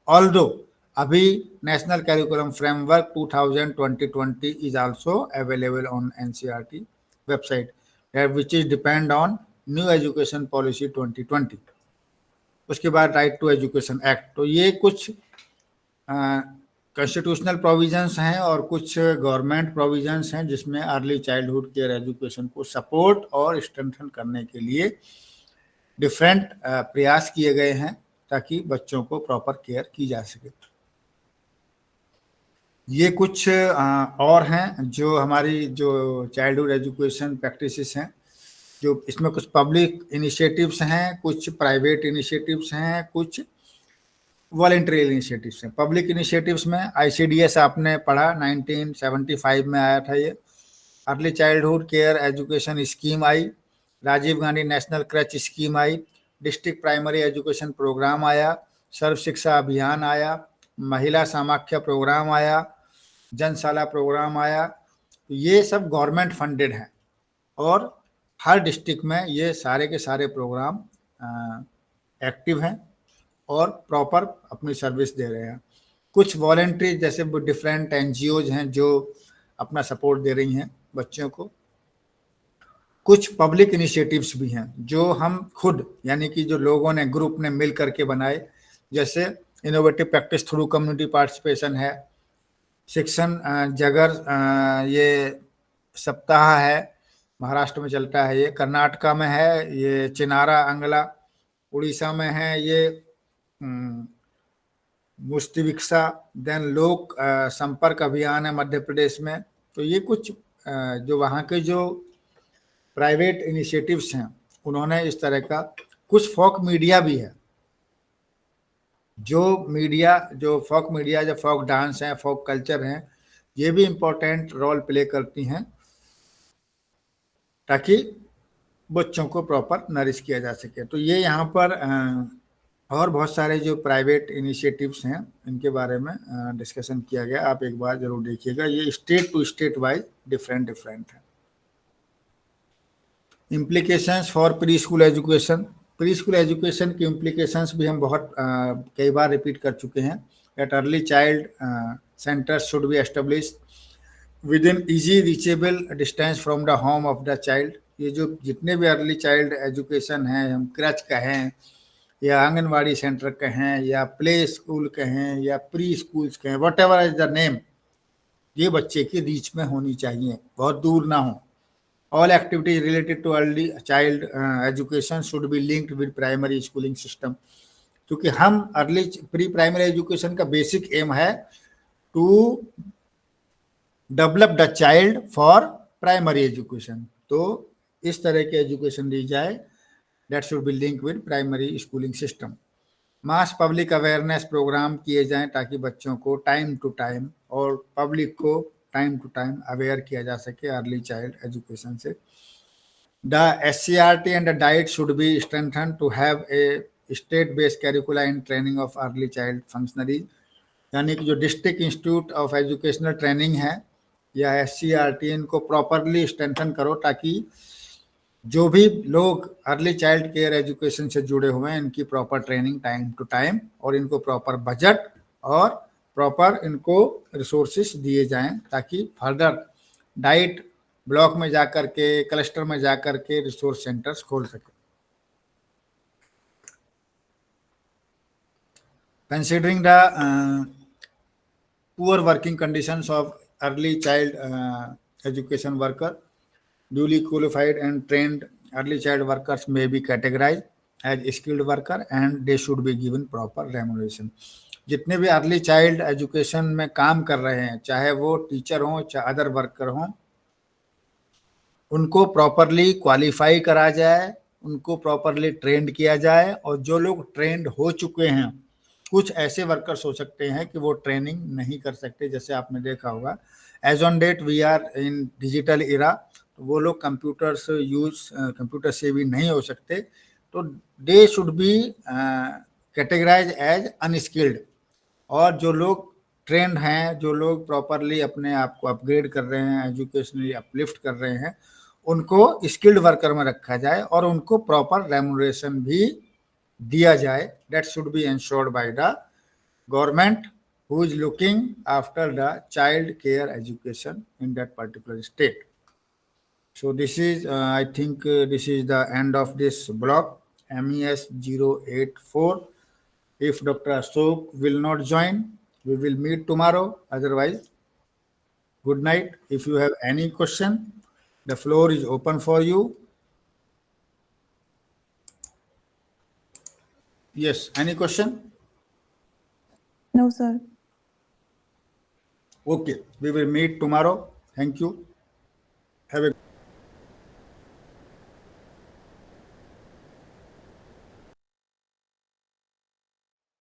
although अभी national curriculum framework 2020 is also available on NCERT website which is depend on new education policy 2020। उसके बाद right to education act. तो ये कुछ constitutional provisions हैं और कुछ government provisions हैं जिसमें अर्ली चाइल्डहुड केयर एजुकेशन को सपोर्ट और स्ट्रेंथन करने के लिए डिफरेंट प्रयास किए गए हैं ताकि बच्चों को प्रॉपर केयर की जा सके। ये कुछ और हैं जो हमारी जो चाइल्डहुड एजुकेशन प्रैक्टिसेस हैं, जो इसमें कुछ पब्लिक इनिशिएटिव्स हैं, कुछ प्राइवेट इनिशिएटिव्स हैं, कुछ वॉलंटरी इनिशिएटिव्स हैं। पब्लिक इनिशिएटिव्स में ICDS आपने पढ़ा, 1975 में आया था ये। Early childhood care education scheme आई, Rajiv Gandhi national creche scheme आई, डिस्ट्रिक्ट प्राइमरी एजुकेशन प्रोग्राम आया, सर्व शिक्षा अभियान आया, महिला समाख्या प्रोग्राम आया, जनशाला प्रोग्राम आया। ये सब गवर्नमेंट फंडेड हैं और हर डिस्ट्रिक्ट में ये सारे के सारे प्रोग्राम एक्टिव हैं और प्रॉपर अपनी सर्विस दे रहे हैं। कुछ वॉलंटरी जैसे डिफरेंट NGOs हैं जो अपना सपोर्ट दे रही हैं बच्चों को। कुछ पब्लिक इनिशिएटिव्स भी हैं जो हम खुद, यानी कि जो लोगों ने ग्रुप ने मिल करके बनाए, जैसे innovative practice through community participation है, शिक्षण जगर ये सप्ताह है, महाराष्ट्र में चलता है ये, कर्नाटका में है ये चिनारा अंगला, उड़ीसा में है ये मुष्टिविक्सा, देन लोक संपर्क अभियान है मध्य प्रदेश में। तो ये कुछ जो वहाँ के जो प्राइवेट इनिशिएटिव्स हैं उन्होंने इस तरह का कुछ फोक मीडिया भी है, जो फोक मीडिया, जो फोक डांस है, फोक कल्चर हैं, ये भी इम्पोर्टेंट रोल प्ले करती हैं ताकि बच्चों को प्रॉपर नरिश किया जा सके। तो ये यहाँ पर और बहुत सारे जो प्राइवेट इनिशिएटिव्स हैं इनके बारे में डिस्कशन किया गया। आप एक बार जरूर देखिएगा, ये state to state wise different है। Implications for pre school education. Pre school education की इम्प्लीकेशंस भी हम बहुत कई बार रिपीट कर चुके हैं। That early child centres should be establish within easy reachable distance from the home of the child. ये जो जितने भी अर्ली चाइल्ड एजुकेशन हैं, हम क्रच कहें या आंगनवाड़ी सेंटर कहें या प्ले स्कूल कहें या प्री स्कूल्स कहें, what ever is the name, ये बच्चे की रीच में होनी चाहिए, बहुत दूर ना हो। All activities related to early child education should be linked with primary schooling system। क्योंकि हम अर्ली प्री प्राइमरी एजुकेशन का बेसिक एम है to develop the child for primary education. तो इस तरह की एजुकेशन दी जाए, that should be link with primary schooling system. Mass public awareness programme किए जाएं ताकि बच्चों को टाइम टू टाइम और पब्लिक को टाइम टू टाइम अवेयर किया जा सके अर्ली चाइल्ड एजुकेशन से। The SCRT and the DIET should be strengthen to have a state based curricula in training of early child functionaries. यानी कि जो district institute of educational training है या SCRT, इनको प्रॉपरली स्ट्रेंथन करो ताकि जो भी लोग अर्ली चाइल्ड केयर एजुकेशन से जुड़े हुए हैं इनकी proper training time to time और इनको प्रॉपर बजट और प्रॉपर इनको रिसोर्सेस दिए जाएं ताकि फर्दर डाइट ब्लॉक में जाकर के, क्लस्टर में जाकर के रिसोर्स सेंटर्स खोल सके। Considering the poor working conditions of early child education worker, duly qualified and trained early child workers may be categorized as skilled worker and they should be given proper remuneration। जितने भी early child education में काम कर रहे हैं, चाहे वो teacher हों चाहे अदर वर्कर हों, उनको प्रॉपरली क्वालिफाई करा जाए, उनको प्रॉपरली ट्रेंड किया जाए। और जो लोग ट्रेंड हो चुके हैं, कुछ ऐसे वर्कर्स हो सकते हैं कि वो ट्रेनिंग नहीं कर सकते, जैसे आपने देखा होगा as on date we are in digital era, वो लोग कंप्यूटर से भी नहीं हो सकते, तो they should be categorise as unskilled. और जो लोग ट्रेंड हैं, जो लोग प्रॉपरली अपने आप को अपग्रेड कर रहे हैं, एजुकेशनली अपलिफ्ट कर रहे हैं, उनको स्किल्ड वर्कर में रखा जाए और उनको प्रॉपर रेम्यूनरेशन भी दिया जाए। That should B ensured by the government who is looking after the child care education in that particular state। So this is I think this is the end of this block MES 084। if Dr. Ashok will not join, we will meet tomorrow, otherwise good night। if you have any question, the floor is open for you। yes, any question? No, sir. Okay, we will meet tomorrow। thank you, have a